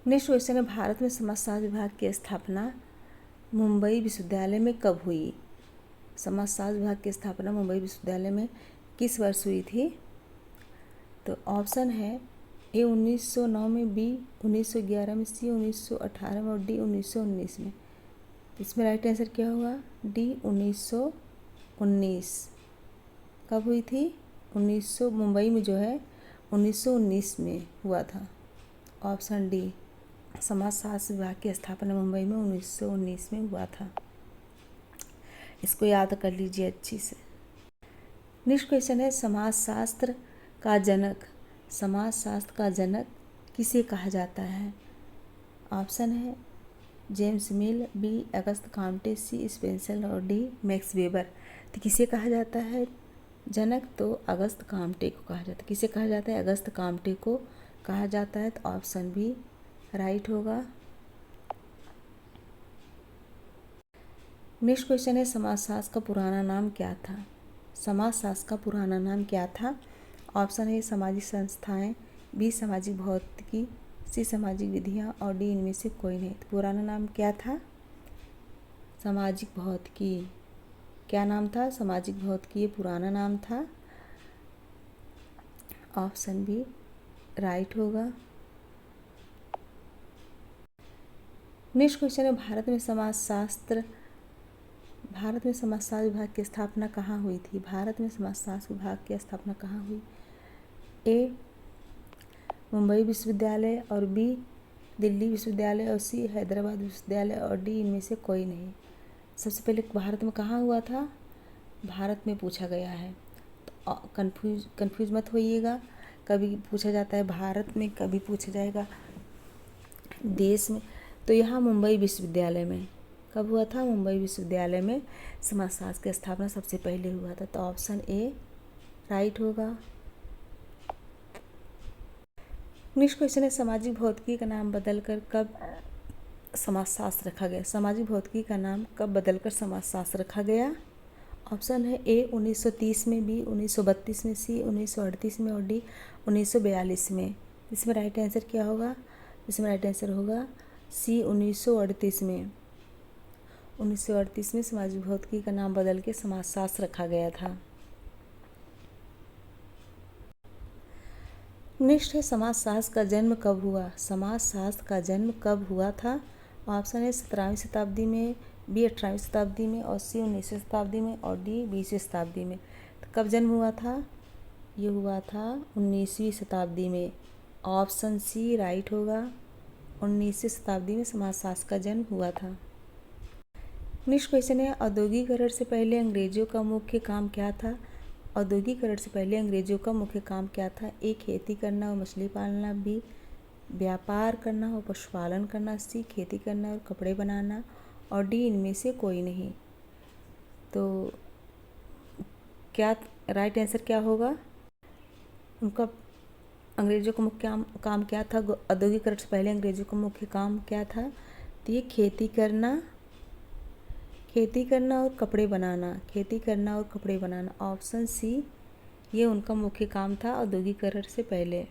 नेक्स्ट क्वेश्चन है, भारत में समाजशास्त्र विभाग की स्थापना मुंबई विश्वविद्यालय में कब हुई? समाजशास्त्र विभाग की स्थापना मुंबई विश्वविद्यालय में किस वर्ष हुई थी? तो ऑप्शन है ए 1909 में, बी 1911 में, सी 1918 में और डी 1919 में। इसमें राइट आंसर क्या होगा? डी 1919। कब हुई थी? 1900 मुंबई में जो है 1919 में हुआ था। ऑप्शन डी, समाजशास्त्र विभाग की स्थापना मुंबई में 1919 में हुआ था। इसको याद कर लीजिए अच्छी से। नेक्स्ट क्वेश्चन है, समाजशास्त्र का जनक किसे कहा जाता है? ऑप्शन है जेम्स मिल, बी अगस्त काम्टे, सी स्पेंसर और डी मैक्स वेबर। तो किसे कहा जाता है जनक? तो अगस्त काम्टे को कहा जाता है। किसे कहा जाता है? अगस्त काम्टे को कहा जाता है। तो ऑप्शन बी राइट होगा। नेक्स्ट क्वेश्चन है, समाजशास्त्र का पुराना नाम क्या था? समाजशास्त्र का पुराना नाम क्या था? ऑप्शन है सामाजिक संस्थाएं, बी सामाजिक भौतिकी, सी सामाजिक विधियां और डी इनमें से कोई नहीं। तो पुराना नाम क्या था? सामाजिक भौतिकी। क्या नाम था? सामाजिक भौतिकी ये पुराना नाम था। ऑप्शन बी राइट होगा। नेक्स्ट क्वेश्चन है, भारत में समाजशास्त्र विभाग की स्थापना कहाँ हुई थी? भारत में समाजशास्त्र विभाग की स्थापना कहाँ हुई? ए मुंबई विश्वविद्यालय और बी दिल्ली विश्वविद्यालय और सी हैदराबाद विश्वविद्यालय और डी इनमें से कोई नहीं। सबसे पहले भारत में कहाँ हुआ था? भारत में पूछा गया है, तो कंफ्यूज मत होइएगा। कभी पूछा जाता है भारत में, कभी पूछा जाएगा देश में। तो यहाँ मुंबई विश्वविद्यालय में कब हुआ था? मुंबई विश्वविद्यालय में समाजशास्त्र की स्थापना सबसे पहले हुआ था। तो ऑप्शन ए राइट होगा। नेक्स्ट क्वेश्चन है, सामाजिक भौतिकी का नाम बदलकर कब समाजशास्त्र रखा गया? सामाजिक भौतिकी का नाम कब बदलकर समाजशास्त्र रखा गया? ऑप्शन है ए 1930 में, बी 1932 में, सी 1938 में और डी 1942 में। इसमें राइट आंसर क्या होगा? इसमें राइट आंसर होगा सी 1938 में। 1938 में सामाजिक भौतिकी का नाम बदल के समाजशास्त्र रखा गया था। नेक्स्ट है, समाजशास्त्र का जन्म कब हुआ? समाजशास्त्र का जन्म कब हुआ था? ऑप्शन है 17वीं शताब्दी में, बी 18वीं शताब्दी में और सी 19वीं शताब्दी में और डी 20वीं शताब्दी में। तो कब जन्म हुआ था? ये हुआ था 19वीं शताब्दी में। ऑप्शन सी राइट होगा। 19वीं शताब्दी में समाजशास्त्र का जन्म हुआ था। नेक्स्ट क्वेश्चन है, औद्योगिकरण से पहले अंग्रेजों का मुख्य काम क्या था? औद्योगिकरण से पहले अंग्रेजों का मुख्य काम क्या था? ए खेती करना और मछली पालना, बी व्यापार करना और पशुपालन करना, सी खेती करना और कपड़े बनाना और डी इनमें से कोई नहीं। तो क्या राइट आंसर क्या होगा? उनका अंग्रेजों का मुख्य काम क्या था? औद्योगिकरण से पहले अंग्रेजों का मुख्य काम क्या था? तो ये खेती करना और कपड़े बनाना। ऑप्शन सी ये उनका मुख्य काम था औद्योगिकरण से पहले।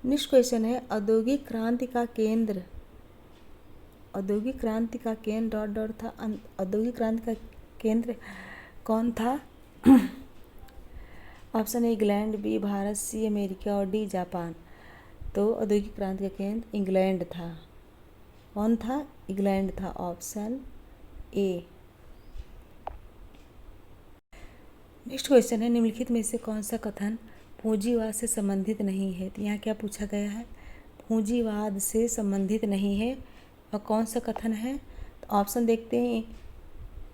नेक्स्ट क्वेश्चन है, औद्योगिक क्रांति का केंद्र था। औद्योगिक क्रांति का केंद्र कौन था? Option A England, B Bharat, C America और डी जापान। तो औद्योगिक क्रांति का केंद्र इंग्लैंड था। कौन था? इंग्लैंड था। ऑप्शन ए। नेक्स्ट क्वेश्चन है, निम्नलिखित में से कौन सा कथन पूंजीवाद से संबंधित नहीं है? तो यहाँ क्या पूछा गया है? पूंजीवाद से संबंधित नहीं है और कौन सा कथन है? तो ऑप्शन देखते हैं।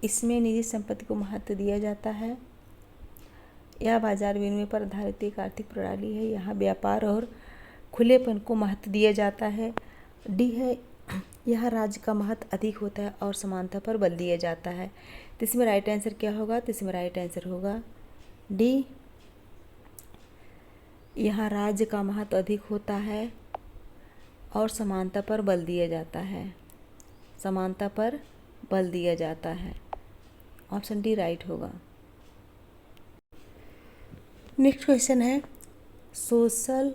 इसमें निजी संपत्ति को महत्व दिया जाता है, यह बाजार विनिमय पर आधारित एक आर्थिक प्रणाली है, यहाँ व्यापार और खुलेपन को महत्व दिया जाता है। डी है, यह राज्य का महत्व अधिक होता है और समानता पर बल दिया जाता है। तो इसमें राइट आंसर क्या होगा? तो इसमें राइट आंसर होगा डी, यहाँ राज्य का महत्व अधिक होता है और समानता पर बल दिया जाता है। समानता पर बल दिया जाता है। ऑप्शन डी राइट होगा। नेक्स्ट क्वेश्चन है, सोशल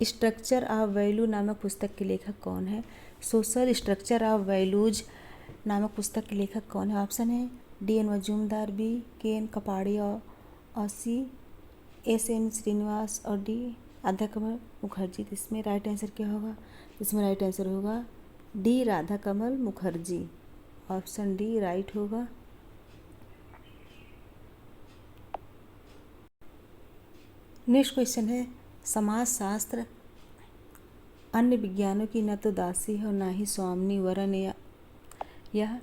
स्ट्रक्चर ऑफ वैल्यू नामक पुस्तक के लेखक कौन है? सोशल स्ट्रक्चर ऑफ वैल्यूज नामक पुस्तक के लेखक कौन है? ऑप्शन है डी एन मजूमदार, बी के एन कपाड़िया और सी एस एन श्रीनिवास और डी राधा कमल मुखर्जी। तो इसमें राइट आंसर क्या होगा? इसमें राइट आंसर होगा डी राधा कमल मुखर्जी। ऑप्शन डी राइट होगा। नेक्स्ट क्वेश्चन है, समाजशास्त्र अन्य विज्ञानों की न तो दासी है और न ही स्वामिनी वरन यह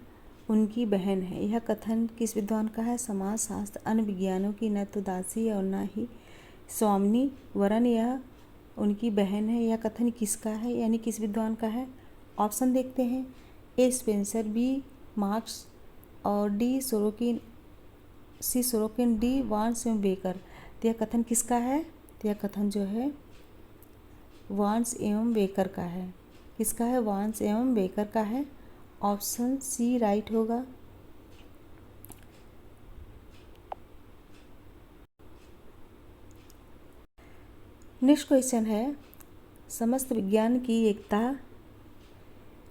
उनकी बहन है। यह कथन किस विद्वान का है? समाजशास्त्र अन्य विज्ञानों की न तो दासी है और न ही स्वामिनी वरन यह उनकी बहन है। यह कथन किसका है, यानी किस विद्वान का है? ऑप्शन देखते हैं, ए स्पेंसर, बी मार्क्स और डी सोरोकिन, सी सोरोकिन, डी वार्न्स एवं बेकर। तो यह कथन किसका है? तो यह कथन जो है वार्न्स एवं बेकर का है। किसका है? वार्न्स एवं बेकर का है। ऑप्शन सी राइट होगा। नेक्स्ट क्वेश्चन है, समस्त विज्ञान की एकता।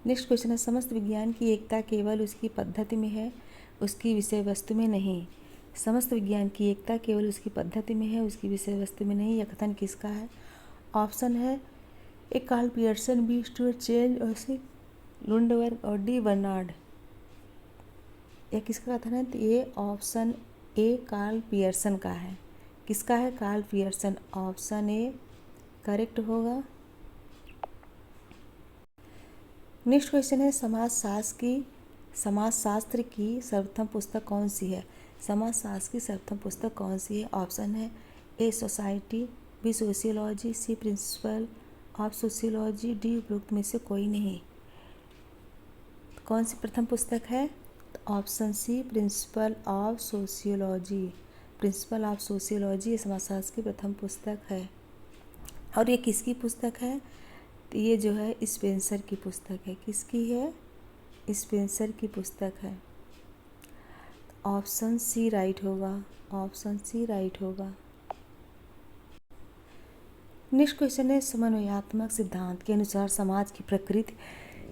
नेक्स्ट क्वेश्चन है, समस्त विज्ञान की एकता केवल उसकी पद्धति में है, उसकी विषय वस्तु में नहीं। समस्त विज्ञान की एकता केवल उसकी पद्धति में है, उसकी विषय वस्तु में नहीं। यह कथन किसका है? ऑप्शन है A Karl Pearson, B Stuart change और सी लुंडबर्ग और डी बर्नार्ड। यह किसका कथन है? तो ये ऑप्शन ए कार्ल पियर्सन का है। किसका है? Karl Pearson. Option A correct होगा। नेक्स्ट क्वेश्चन है, समाजशास्त्र की सर्वप्रथम पुस्तक कौन सी है? समाजशास्त्र की सर्वप्रथम पुस्तक कौन सी है? ऑप्शन है A society, B sociology, C principle of sociology, D उपरोक्त में से कोई नहीं। कौन सी प्रथम पुस्तक है? Option C principle of sociology. Principle of sociology समाजशास्त्र की प्रथम पुस्तक है। और ये किसकी पुस्तक है? तो ये जो है स्पेंसर की पुस्तक है। किसकी है? स्पेंसर की पुस्तक है। ऑप्शन सी राइट होगा। ऑप्शन सी राइट होगा। नेक्स्ट क्वेश्चन है, समन्वयात्मक सिद्धांत के अनुसार समाज की प्रकृति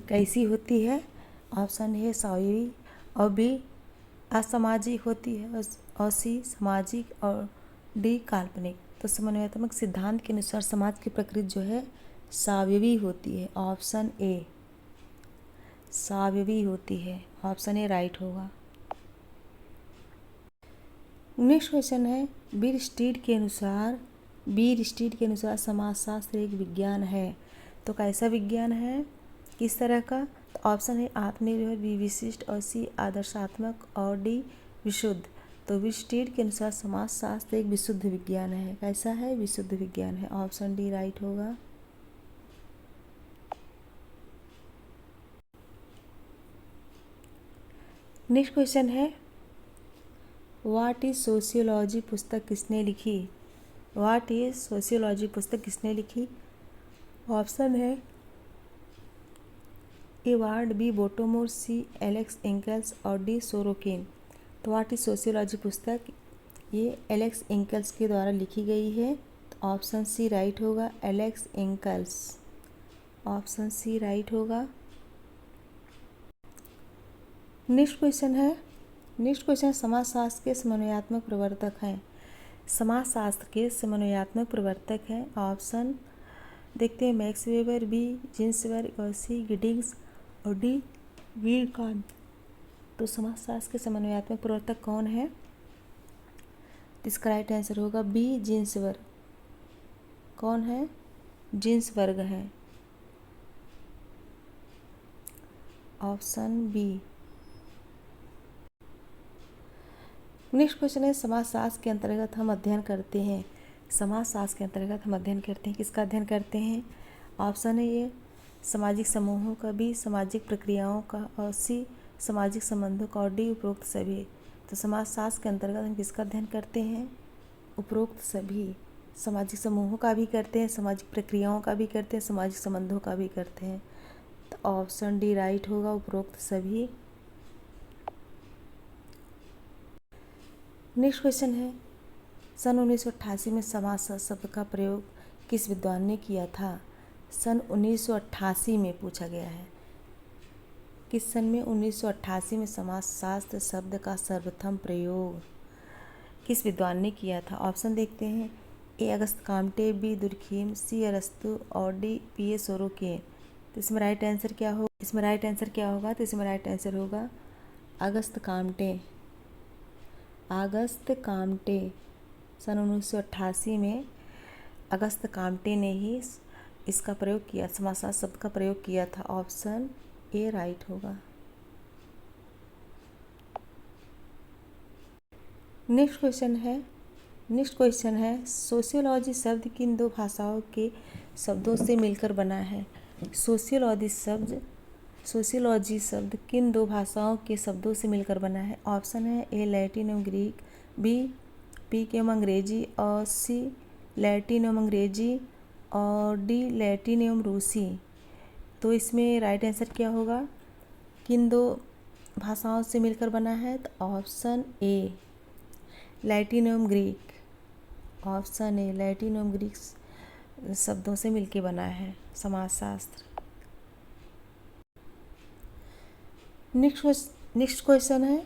कैसी होती है? ऑप्शन ए स्वाभाविक और बी असामाजिक होती है और सी सामाजिक और डी काल्पनिक। तो समन्वयात्मक सिद्धांत के अनुसार समाज की प्रकृति जो है स्वाभाविक होती है। ऑप्शन ए स्वाभाविक होती है। ऑप्शन ए राइट होगा। नेक्स्ट क्वेश्चन है, बीर स्टीड के अनुसार समाजशास्त्र एक विज्ञान है। तो कैसा विज्ञान है? किस तरह का? तो ऑप्शन है आत्मनिर्भर, बी विशिष्ट और सी आदर्शात्मक और डी विशुद्ध। तो बीर स्टीड के अनुसार समाजशास्त्र एक विशुद्ध विज्ञान है। कैसा है? विशुद्ध विज्ञान है। ऑप्शन डी राइट होगा। नेक्स्ट क्वेश्चन है, व्हाट इज सोशियोलॉजी पुस्तक किसने लिखी? व्हाट इज सोशियोलॉजी पुस्तक किसने लिखी? ऑप्शन है ए वार्ड, बी बोटोमोर, सी एलेक्स इंकल्स और डी सोरोकिन। तो व्हाट इज सोशियोलॉजी पुस्तक ये एलेक्स इंकल्स के द्वारा लिखी गई है। तो ऑप्शन सी राइट होगा, एलेक्स इंकल्स। ऑप्शन सी राइट होगा। नेक्स्ट क्वेश्चन समाजशास्त्र के समन्वयात्मक प्रवर्तक हैं। समाजशास्त्र के समन्वयात्मक प्रवर्तक हैं। ऑप्शन देखते हैं, मैक्स वेबर, बी जिन्सबर्ग और सी गिडिंग्स और डी वीरकांत। तो समाजशास्त्र के समन्वयात्मक प्रवर्तक कौन है? इसका राइट आंसर होगा बी जिन्सबर्ग। कौन है? जिन्सबर्ग है। Option B. नेक्स्ट क्वेश्चन है, समाजशास्त्र के अंतर्गत हम अध्ययन करते हैं। समाजशास्त्र के अंतर्गत हम अध्ययन करते हैं, किसका अध्ययन करते हैं? ऑप्शन है ये सामाजिक समूहों का, बी सामाजिक प्रक्रियाओं का और सी सामाजिक संबंधों का और डी उपरोक्त सभी। तो समाजशास्त्र के अंतर्गत हम किसका अध्ययन करते हैं? उपरोक्त सभी। सामाजिक समूहों का भी करते हैं, सामाजिक प्रक्रियाओं का भी करते हैं, सामाजिक संबंधों का भी करते हैं। तो ऑप्शन डी राइट होगा, उपरोक्त सभी। नेक्स्ट क्वेश्चन है, सन 1988 में समास शब्द का प्रयोग किस विद्वान ने किया था? सन 1988 में पूछा गया है। किस सन में? 1988 में समासशास्त्र शब्द का सर्वप्रथम प्रयोग किस विद्वान ने किया था? ऑप्शन देखते हैं। ए अगस्त काम्टे, बी दुर्खीम, सी अरस्तु और डी पी.ए. सोरोकिन। तो इसमें राइट आंसर क्या होगा? तो इसमें राइट आंसर होगा अगस्त काम्टे। सन 1988 में अगस्त काम्टे ने ही इसका प्रयोग किया, समासशास्त्र शब्द का प्रयोग किया था। ऑप्शन ए राइट होगा। नेक्स्ट क्वेश्चन है सोशियोलॉजी शब्द किन दो भाषाओं के शब्दों से मिलकर बना है? सोशियोलॉजी शब्द किन दो भाषाओं के शब्दों से मिलकर बना है? ऑप्शन है ए लैटिन एवं ग्रीक, बी एवं अंग्रेजी और सी लैटिन एवं अंग्रेजी और डी लैटिन एवं रूसी। तो इसमें राइट आंसर क्या होगा? किन दो भाषाओं से मिलकर बना है? तो ऑप्शन ए लैटिन एवं ग्रीक। ऑप्शन ए लैटिन एवं ग्रीक शब्दों से मिलकर बना है समाजशास्त्र। नेक्स्ट क्वेश्चन है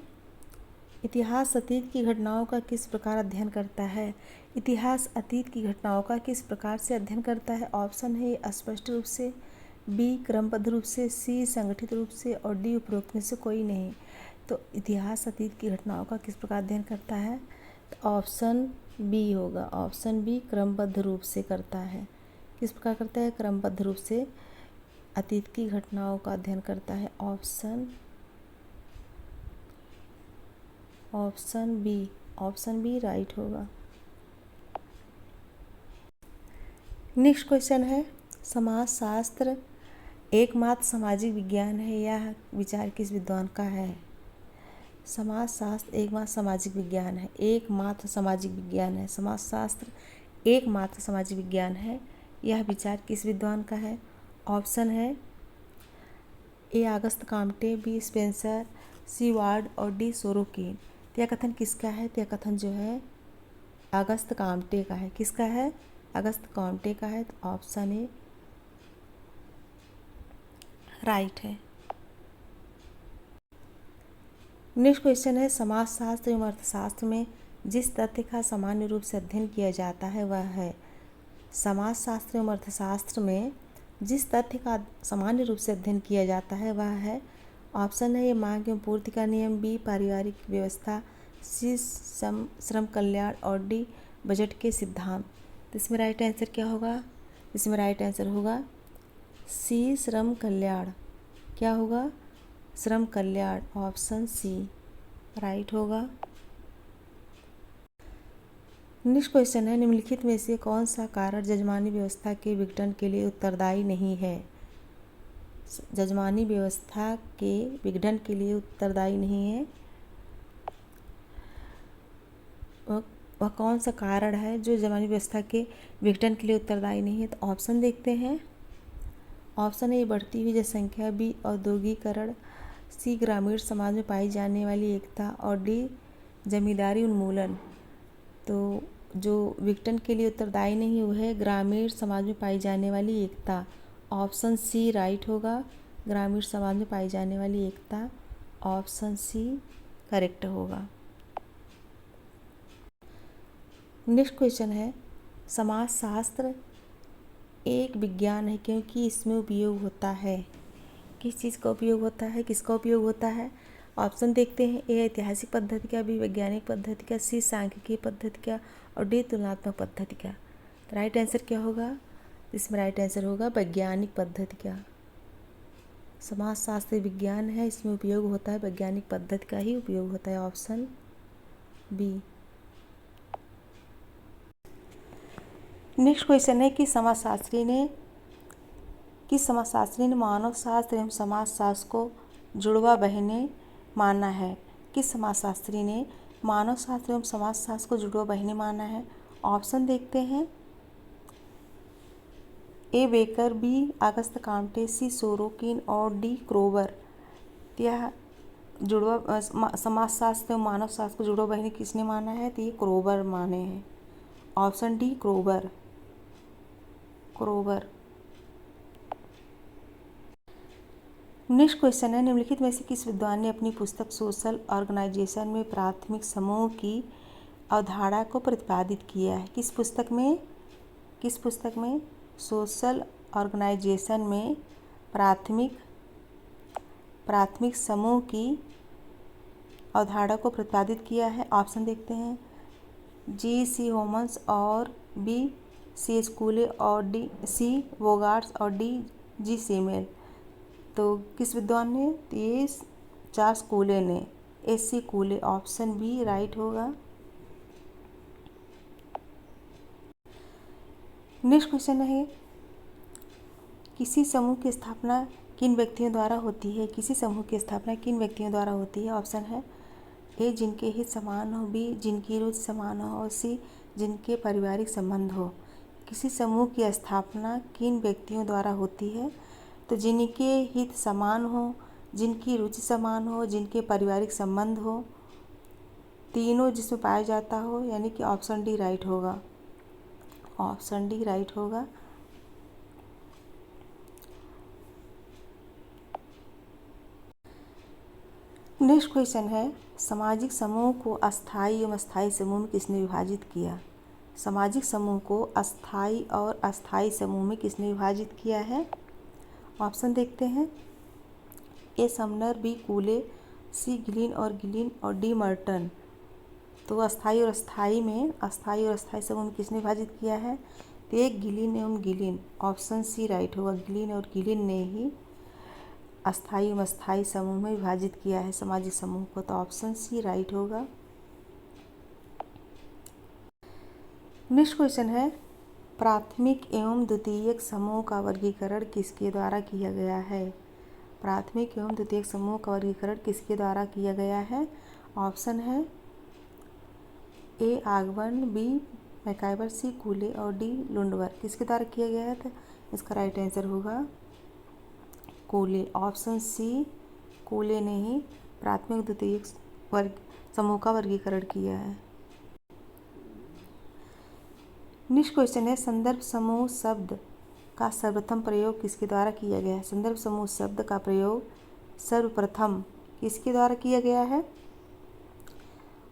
इतिहास अतीत की घटनाओं का किस प्रकार अध्ययन करता है? इतिहास अतीत की घटनाओं का किस प्रकार से अध्ययन करता है? ऑप्शन है स्पष्ट रूप से, बी क्रमबद्ध रूप से, सी संगठित रूप से और डी उपरोक्त में से कोई नहीं। तो इतिहास अतीत की घटनाओं का किस प्रकार अध्ययन करता है? तो ऑप्शन बी होगा। ऑप्शन बी क्रमबद्ध रूप से करता है। किस प्रकार करता है? क्रमबद्ध रूप से अतीत की घटनाओं का अध्ययन करता है। ऑप्शन बी राइट होगा। नेक्स्ट क्वेश्चन है समाजशास्त्र एकमात्र सामाजिक विज्ञान है, यह विचार किस विद्वान का है? समाजशास्त्र एकमात्र सामाजिक विज्ञान है। समाजशास्त्र एकमात्र सामाजिक विज्ञान है, यह विचार किस विद्वान का है? ऑप्शन है A Auguste Comte, B Spencer, C ward और डी सोरोकिन। यह कथन किसका है? यह कथन जो है अगस्त काम्टे का है। किसका है? अगस्त काम्टे का है। तो ऑप्शन ए राइट है। नेक्स्ट क्वेश्चन है समाजशास्त्र एवं अर्थशास्त्र में जिस तथ्य का सामान्य रूप से अध्ययन किया जाता है वह है? समाजशास्त्र एवं अर्थशास्त्र में जिस तथ्य का सामान्य रूप से अध्ययन किया जाता है वह है? ऑप्शन है ए मांग एवं पूर्ति का नियम, बी पारिवारिक व्यवस्था, सी श्रम कल्याण और डी बजट के सिद्धांत। तो इसमें राइट आंसर क्या होगा? इसमें राइट आंसर होगा सी श्रम कल्याण। क्या होगा? श्रम कल्याण। ऑप्शन सी राइट होगा। नेक्स्ट क्वेश्चन है निम्नलिखित में से कौन सा कारण जजमानी व्यवस्था के विघटन के लिए उत्तरदायी नहीं है? जजमानी व्यवस्था के विघटन के लिए उत्तरदायी नहीं है, वह कौन सा कारण है जो जजमानी व्यवस्था के विघटन के लिए उत्तरदायी नहीं है? तो ऑप्शन देखते हैं। ऑप्शन ए बढ़ती हुई जनसंख्या, बी औद्योगिकरण, सी ग्रामीण समाज में पाई जाने वाली एकता और डी जमींदारी उन्मूलन। तो जो विघटन के लिए उत्तरदायी नहीं हुआ है ग्रामीण समाज में पाई जाने वाली एकता। ऑप्शन सी राइट होगा। ग्रामीण समाज में पाई जाने वाली एकता। ऑप्शन सी करेक्ट होगा। नेक्स्ट क्वेश्चन है समाजशास्त्र एक विज्ञान है क्योंकि इसमें उपयोग होता है। किस चीज़ का उपयोग होता है? किसका उपयोग होता है? ऑप्शन देखते हैं। ए ऐतिहासिक पद्धति का, बी वैज्ञानिक पद्धति का, सी सांख्यिकी पद्धति का और डी तुलनात्मक पद्धति का। तो राइट आंसर क्या होगा? इसमें राइट आंसर होगा वैज्ञानिक पद्धति का। समाजशास्त्र विज्ञान है, इसमें उपयोग होता है वैज्ञानिक पद्धति का ही उपयोग होता है। Option B. नेक्स्ट क्वेश्चन है कि समाजशास्त्री ने मानव शास्त्र एवं समाजशास्त्र को जुड़वा बहने माना है? किस समाजशास्त्री ने मानव शास्त्र एवं समाजशास्त्र को जुड़वा बहने माना है? ऑप्शन देखते हैं। A Becker, B August Comte, C Sorokin और डी क्रोबर। यह जुड़वा समाजशास्त्र एवं मानव शास्त्र को जुड़वा बहिनी किसने माना है? तो ये क्रोबर माने हैं। Option D क्रोबर। नेक्स्ट क्वेश्चन है, निम्नलिखित में से किस विद्वान ने अपनी पुस्तक सोशल ऑर्गेनाइजेशन में प्राथमिक समूह की अवधारणा को प्रतिपादित किया है? किस पुस्तक में सोशल ऑर्गेनाइजेशन में प्राथमिक समूह की अवधारणा को प्रतिपादित किया है? ऑप्शन देखते हैं, G.C. होमस और B.C. स्कूले और D.C. वोगार्ट्स और D.G. सेमेल। तो किस विद्वान ने? ये चार्ल्स स्कूले ने, S.C. कूले। ऑप्शन बी राइट होगा। नेक्स्ट क्वेश्चन है, किसी समूह की स्थापना किन व्यक्तियों द्वारा होती है? किसी समूह की स्थापना किन व्यक्तियों द्वारा होती है? ऑप्शन है, ए जिनके हित समान हो, बी जिनकी रुचि समान हो और सी जिनके पारिवारिक संबंध हो। किसी समूह की स्थापना किन व्यक्तियों द्वारा होती है? तो जिनके हित समान हो, जिनकी रुचि समान हो, जिनके पारिवारिक संबंध हो, तीनों जिसमें पाया जाता हो, यानी कि ऑप्शन डी राइट होगा। ऑप्शन डी राइट होगा। नेक्स्ट क्वेश्चन है, सामाजिक समूह को अस्थायी एवं अस्थायी समूह में किसने विभाजित किया? सामाजिक समूह को अस्थायी और अस्थायी समूह में किसने विभाजित किया है? ऑप्शन देखते हैं, ए समनर, बी कूले, सी गिलिन और डी मर्टन। तो अस्थायी और अस्थायी समूह में किसने विभाजित किया है? तो एक गिलिन एवं गिलिन। ऑप्शन सी राइट होगा। गिलिन और गिलिन ने ही अस्थायी एवं अस्थायी समूह में विभाजित किया है सामाजिक समूह को। तो ऑप्शन सी राइट होगा। नेक्स्ट क्वेश्चन है, प्राथमिक एवं द्वितीयक समूह का वर्गीकरण किसके द्वारा किया गया है? प्राथमिक एवं द्वितीयक समूह का वर्गीकरण किसके द्वारा किया गया है? ऑप्शन है, ए आगवन, बी मैकाइवर, सी कूले और डी लुंडवर। किसके द्वारा किया गया है? तो इसका राइट आंसर होगा कूले। ऑप्शन सी कूले ने ही प्राथमिक द्वितीयक समूह का वर्गीकरण किया है। नेक्स्ट क्वेश्चन है, संदर्भ समूह शब्द का सर्वप्रथम प्रयोग किसके द्वारा किया गया है? संदर्भ समूह शब्द का प्रयोग सर्वप्रथम किसके द्वारा किया गया है?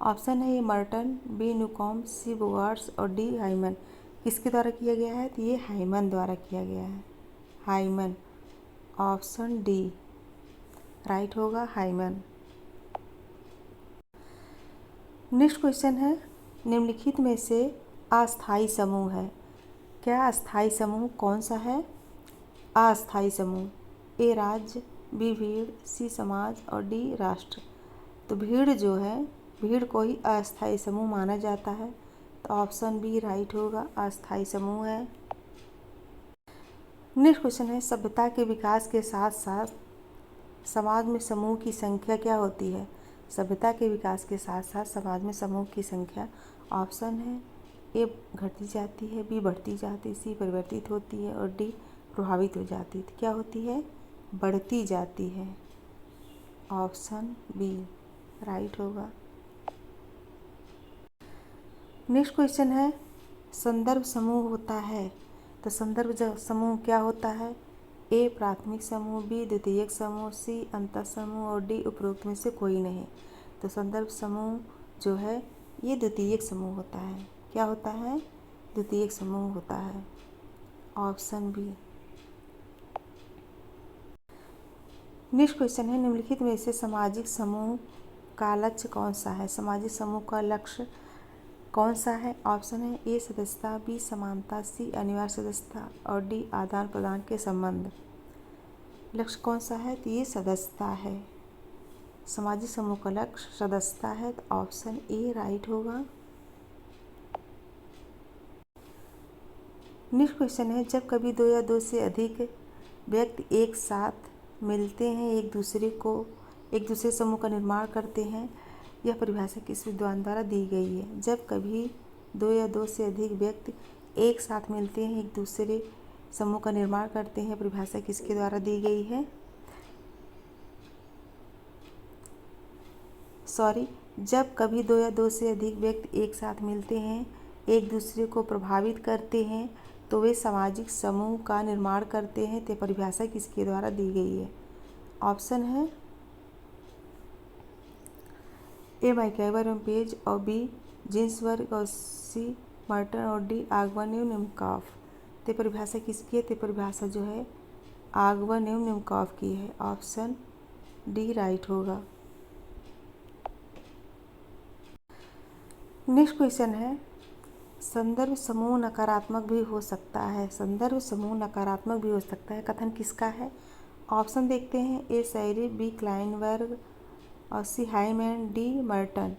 ऑप्शन है, ए मर्टन, बी न्यूकॉम्ब, सी बोगार्ट्स और डी हाइमन। किसके द्वारा किया गया है? तो ये हाइमन द्वारा किया गया है। हाइमन। ऑप्शन डी राइट होगा, हाइमन। नेक्स्ट क्वेश्चन है, निम्नलिखित में से अस्थायी समूह है। क्या अस्थायी समूह कौन सा है? अस्थायी समूह, ए राज्य, बी भीड़, सी समाज और डी राष्ट्र। तो भीड़ जो है, भीड़ को ही अस्थायी समूह माना जाता है। तो ऑप्शन बी राइट होगा, अस्थायी समूह है। नेक्स्ट क्वेश्चन है, सभ्यता के विकास के साथ साथ समाज में समूह की संख्या क्या होती है? सभ्यता के विकास के साथ साथ समाज में समूह की संख्या, ऑप्शन है, ए घटती जाती है, बी बढ़ती जाती है, सी परिवर्तित होती है और डी प्रभावित हो जाती है। तो क्या होती है? बढ़ती जाती है। ऑप्शन बी राइट होगा। नेक्स्ट क्वेश्चन है, संदर्भ समूह होता है तो संदर्भ समूह क्या होता है? ए प्राथमिक समूह, बी द्वितीयक समूह, सी अंतर समूह और डी उपरोक्त में से कोई नहीं। तो संदर्भ समूह जो है ये द्वितीयक समूह होता है। क्या होता है? द्वितीयक समूह होता है। Option B. नेक्स्ट क्वेश्चन है, निम्नलिखित में से सामाजिक समूह का लक्ष्य कौन सा है? सामाजिक समूह का लक्ष्य कौन सा है? ऑप्शन है, ए सदस्यता, बी समानता, सी अनिवार्य सदस्यता और डी आदान प्रदान के संबंध। लक्ष्य कौन सा है? तो ये सदस्यता है। सामाजिक समूह का लक्ष्य सदस्यता है। तो ऑप्शन ए राइट होगा। नेक्स्ट क्वेश्चन है, जब कभी दो या दो से अधिक व्यक्ति एक साथ मिलते हैं, एक दूसरे समूह का निर्माण करते हैं, यह परिभाषा किस विद्वान द्वारा दी गई है? जब कभी दो या दो से अधिक व्यक्ति एक साथ मिलते हैं, एक दूसरे समूह का निर्माण करते हैं, परिभाषा किसके द्वारा दी गई है? जब कभी दो या दो से अधिक व्यक्ति एक साथ मिलते हैं, एक दूसरे को प्रभावित करते हैं, तो वे सामाजिक समूह का निर्माण करते हैं। तो परिभाषा किसके द्वारा दी गई है? ऑप्शन है ए मैकइवर एवं पेज, और बी जिन्सबर्ग और सी मर्टन, और डी आगवन एवं निमकॉफ। तो परिभाषा किसकी है? तो परिभाषा जो है आगवन एवं निमकॉफ की है। ऑप्शन डी राइट होगा। नेक्स्ट क्वेश्चन है, संदर्भ समूह नकारात्मक भी हो सकता है। संदर्भ समूह नकारात्मक भी हो सकता है, कथन किसका है? ऑप्शन देखते हैं, ए सैरी, बी क्लाइनबर्ग और सी हाइमैन, डी मर्टन।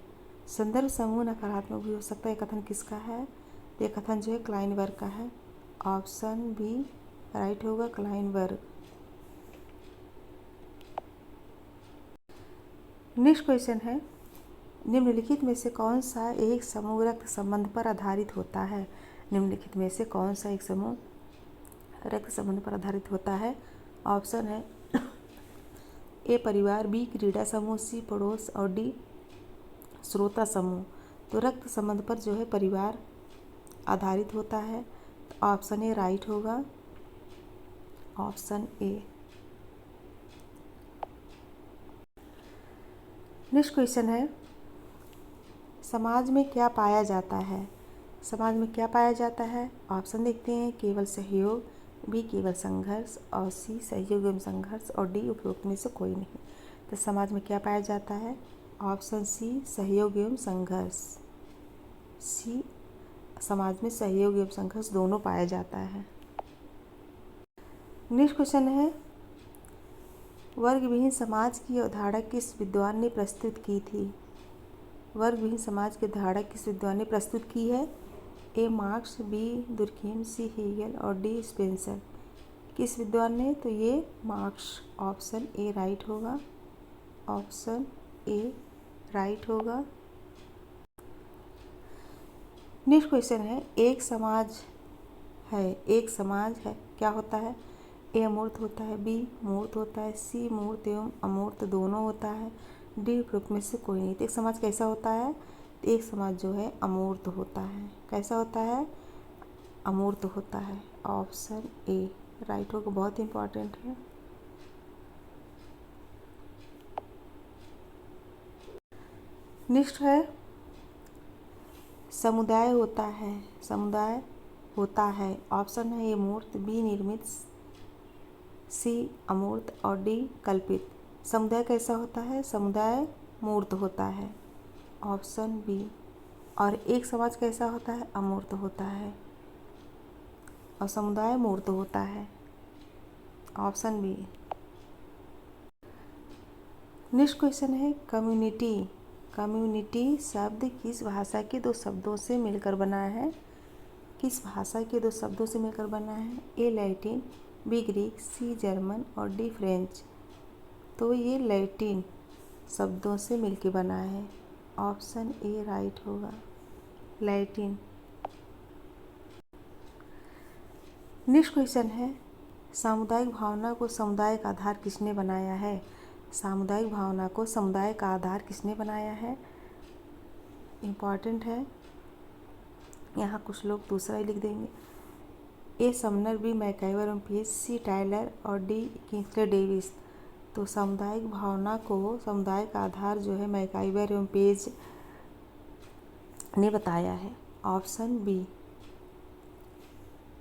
संदर्भ समूह नकारात्मक भी हो सकता है, कथन किसका है? ये कथन जो है क्लाइनबर्ग का है। ऑप्शन बी राइट होगा, क्लाइनबर्ग। नेक्स्ट क्वेश्चन है, निम्नलिखित में से कौन सा एक समूह रक्त संबंध पर आधारित होता है? निम्नलिखित में से कौन सा एक समूह रक्त संबंध पर आधारित होता है? ऑप्शन है ए परिवार, बी क्रीड़ा समूह, सी पड़ोस और डी श्रोता समूह। तो रक्त संबंध पर जो है परिवार आधारित होता है। तो ऑप्शन ए राइट होगा, ऑप्शन ए। नेक्स्ट क्वेश्चन है, समाज में क्या पाया जाता है? समाज में क्या पाया जाता है? ऑप्शन देखते हैं, केवल सहयोग, बी केवल संघर्ष और सी सहयोग एवं संघर्ष और डी उपरोक्त में से कोई नहीं। तो समाज में क्या पाया जाता है? ऑप्शन सी सहयोग एवं संघर्ष। सी समाज में सहयोग एवं संघर्ष दोनों पाया जाता है। नेक्स्ट क्वेश्चन है, वर्ग विहीन समाज की अवधारणा किस विद्वान ने प्रस्तुत की थी? वर्ग विहीन समाज की अवधारणा किस विद्वान ने प्रस्तुत की है? ए मार्क्स, बी दुर्खीम, सी हीगल और डी स्पेंसर। किस विद्वान ने? तो ये मार्क्स। ऑप्शन ए राइट होगा, ऑप्शन ए राइट होगा। नेक्स्ट क्वेश्चन है, एक समाज है क्या होता है? ए अमूर्त होता है, बी मूर्त होता है, सी मूर्त एवं अमूर्त दोनों होता है, डी उपरोक्त में से कोई नहीं। तो एक समाज कैसा होता है? एक समाज जो है अमूर्त होता है। कैसा होता है? अमूर्त होता है। ऑप्शन ए राइट होगा, बहुत इंपॉर्टेंट है। नेक्स्ट है, समुदाय होता है। ऑप्शन है ए मूर्त, बी निर्मित, सी अमूर्त और डी कल्पित। समुदाय कैसा होता है? समुदाय मूर्त होता है। Option B. और एक समाज कैसा होता है? अमूर्त होता है और समुदाय मूर्त होता है। Option B. नेक्स्ट क्वेश्चन है, कम्युनिटी शब्द किस भाषा के दो शब्दों से मिलकर बना है? किस भाषा के दो शब्दों से मिलकर बना है? ए लैटिन, बी ग्रीक, सी जर्मन और डी फ्रेंच। तो ये लैटिन शब्दों से मिलकर बना है। ऑप्शन ए राइट होगा, लैटिन। नेक्स्ट क्वेश्चन है, सामुदायिक भावना को समुदाय का आधार किसने बनाया है? सामुदायिक भावना को समुदाय का आधार किसने बनाया है? इम्पॉर्टेंट है, यहाँ कुछ लोग दूसरा ही लिख देंगे। ए समनर, बी मैकइवर एवं पेज, सी टाइलर और डी किंग्सले डेविस। तो सामुदायिक भावना को समुदाय का आधार जो है मैकइवर एवं पेज ने बताया है। ऑप्शन बी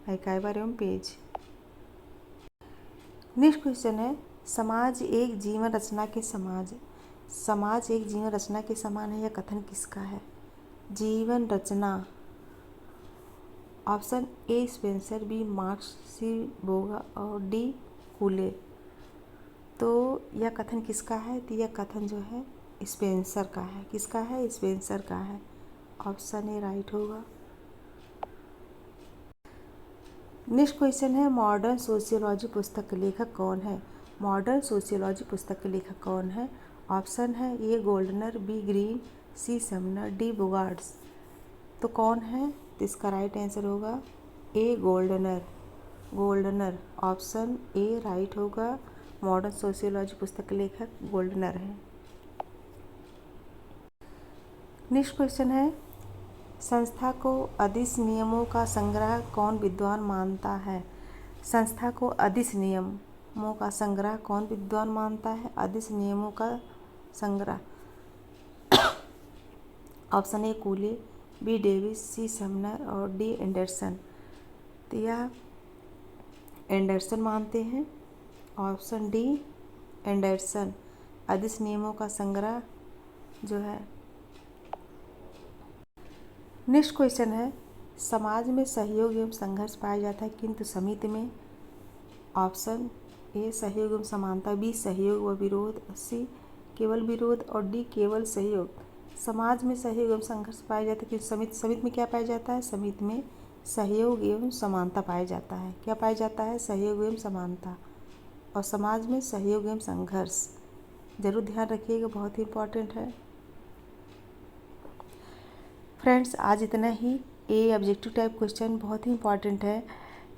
मैकइवर एवं पेज। नेक्स्ट क्वेश्चन है, समाज एक जीवन रचना के समान है, यह कथन किसका है? जीवन रचना। Option A Spencer, B Marx, C बोगा और डी कूले। तो यह कथन किसका है? तो यह कथन जो है स्पेंसर का है। किसका है? स्पेंसर का है। ऑप्शन ए राइट होगा। नेक्स्ट क्वेश्चन है, मॉडर्न सोशियोलॉजी पुस्तक के लेखक कौन है? मॉडर्न सोशियोलॉजी पुस्तक के लेखक कौन है? ऑप्शन है ए Goldener, be green, C Sumner, D बोगार्ड्स। तो कौन है? तो इसका राइट आंसर होगा ए गोल्डनर। ऑप्शन ए राइट होगा। मॉडर्न सोशियोलॉजी पुस्तक के लेखक गोल्डनर है। नेक्स्ट क्वेश्चन है, संस्था को अदिश नियमों का संग्रह कौन विद्वान मानता है? संस्था को अदिश नियमों का संग्रह कौन विद्वान मानता है? अदिश नियमों का संग्रह। Option A Cooley, B Davis, C Sumner और डी एंडरसन। तो यह एंडरसन मानते हैं। ऑप्शन डी एंडरसन, अदिश नियमों का संग्रह जो है। नेक्स्ट क्वेश्चन है, समाज में सहयोग एवं संघर्ष पाया जाता है किंतु समिति में। ऑप्शन ए सहयोग एवं समानता, बी सहयोग व विरोध, सी केवल विरोध और डी केवल सहयोग। समाज में सहयोग एवं संघर्ष पाया जाता है कि समिति में क्या पाया जाता है? समिति में सहयोग एवं समानता पाया जाता है। क्या पाया जाता है? सहयोग एवं समानता। और समाज में सहयोग एवं संघर्ष जरूर ध्यान रखिएगा, बहुत ही इम्पॉर्टेंट है। फ्रेंड्स, आज इतना ही। ये ऑब्जेक्टिव टाइप क्वेश्चन बहुत ही इम्पॉर्टेंट है।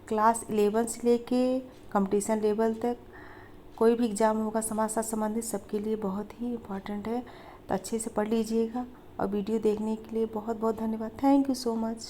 क्लास 11 से लेके कंपटीशन लेवल तक कोई भी एग्ज़ाम होगा समाज से संबंधित, सबके लिए बहुत ही इम्पॉर्टेंट है। तो अच्छे से पढ़ लीजिएगा और वीडियो देखने के लिए बहुत बहुत धन्यवाद। Thank you so much.